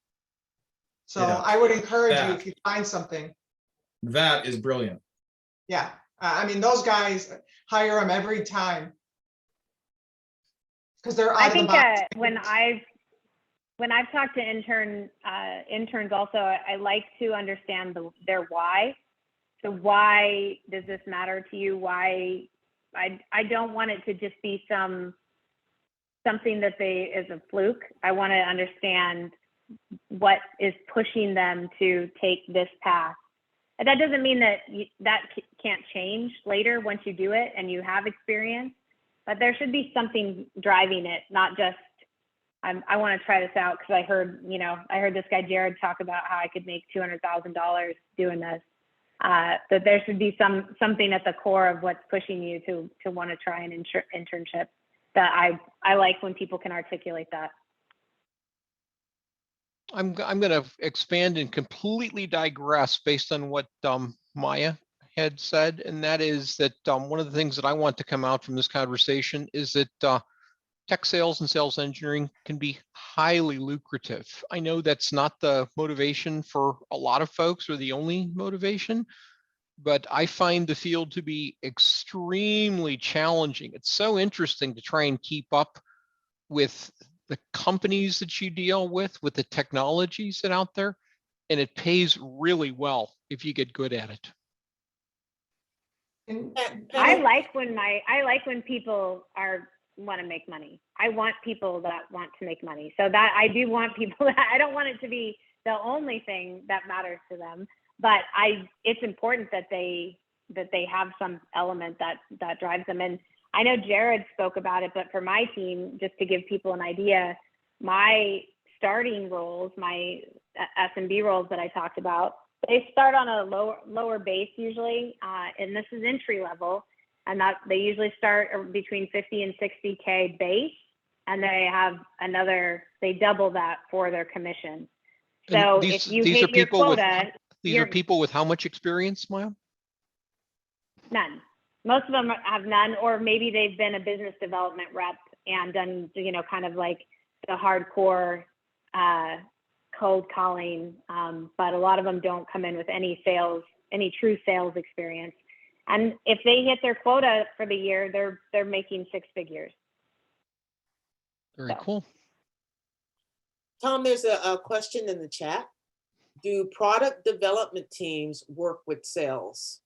So Yeah. I would encourage you, if you find something. That is brilliant. Yeah, I mean, those guys, hire them every time. Because they're I out of the think box. when I've talked to interns also, I like to understand their why. So why does this matter to you? Why I don't want it to just be something that is a fluke. I want to understand what is pushing them to take this path. And that doesn't mean that that can't change later once you do it and you have experience, but there should be something driving it, not just I want to try this out because I heard this guy Jared talk about how I could make $200,000 doing this. That there should be something at the core of what's pushing you to want to try an internship. That I like when people can articulate that. I'm going to expand and completely digress based on what Maya had said, and that is that one of the things that I want to come out from this conversation is that tech sales and sales engineering can be highly lucrative. I know that's not the motivation for a lot of folks or the only motivation, but I find the field to be extremely challenging. It's so interesting to try and keep up with the companies that you deal with the technologies that out there, and it pays really well if you get good at it. I like when people want to make money. I want people that want to make money. So that I do want people that I don't want it to be the only thing that matters to them, but it's important that they have some element that drives them. And I know Jared spoke about it, but for my team, just to give people an idea, my starting roles, my S&B roles that I talked about, they start on a lower base usually, and this is entry level, and that they usually start between 50 and 60K base, and they double that for their commission. So if you hit your quota, these are people with how much experience, Maya? None. Most of them have none, or maybe they've been a business development rep and done, kind of like the hardcore cold calling. But a lot of them don't come in with any true sales experience. And if they hit their quota for the year, they're making six figures. Very cool. Tom, there's a question in the chat. Do product development teams work with sales?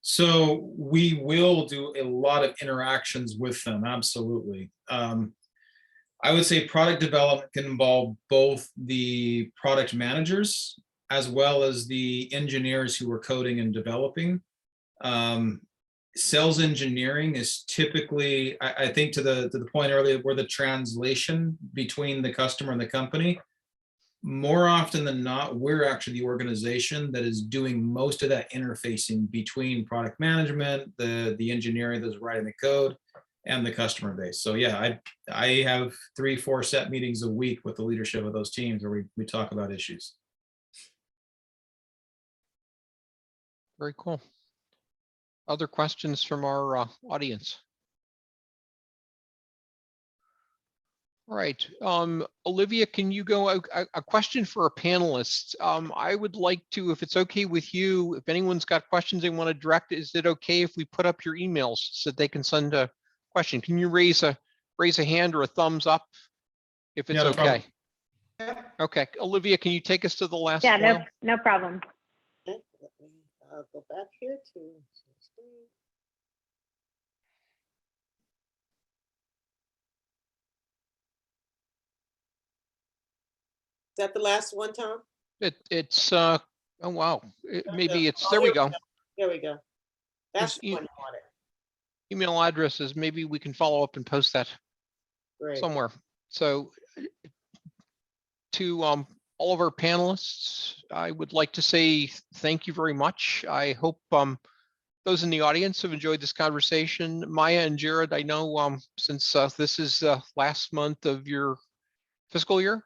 So we will do a lot of interactions with them, absolutely. I would say product development can involve both the product managers as well as the engineers who are coding and developing. Sales engineering is typically, I think to the point earlier, where the translation between the customer and the company. More often than not, we're actually the organization that is doing most of that interfacing between product management, the engineering that's writing the code, and the customer base. So yeah, I have 3-4 set meetings a week with the leadership of those teams where we talk about issues. Very cool. Other questions from our audience? All right, Olivia, can you go a question for our panelists? I would like to, if it's okay with you, if anyone's got questions they want to direct, is it okay if we put up your emails so that they can send a question? Can you raise a hand or a thumbs up if it's okay? Okay, Olivia, can you take us to the last? Yeah, no problem. Okay, let me go back here to. Is that the last one, Tom? It's oh wow, maybe it's, there we go. There we go. That's There's the one you wanted. Email addresses, maybe we can follow up and post that Great. somewhere. So to all of our panelists, I would like to say thank you very much. I hope those in the audience have enjoyed this conversation. Maya and Jared, I know since this is the last month of your fiscal year,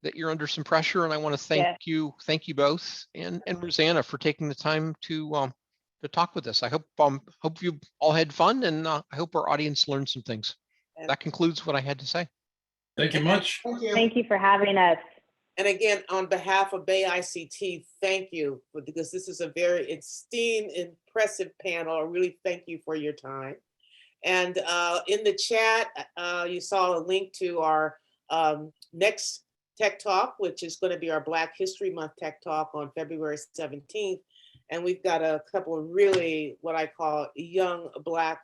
that you're under some pressure, and I want to thank you both, and Rosanna for taking the time to talk with us. I hope you all had fun, and I hope our audience learned some things. That concludes what I had to say. Thank you much. Thank you. Thank you for having us. And again, on behalf of BayICT, thank you, because this is a very esteemed, impressive panel. I really thank you for your time. And in the chat, you saw a link to our next Tech Talk, which is going to be our Black History Month Tech Talk on February 17th. And we've got a couple of really, what I call young Black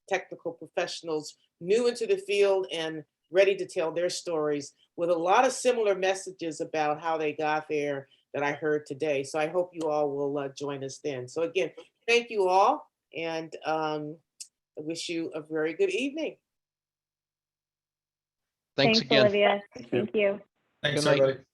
technical professionals new into the field and ready to tell their stories with a lot of similar messages about how they got there that I heard today. So I hope you all will join us then. So again, thank you all, and I wish you a very good evening. Thanks again. Olivia. Thank you. Thank you. Thanks, Good night. everybody.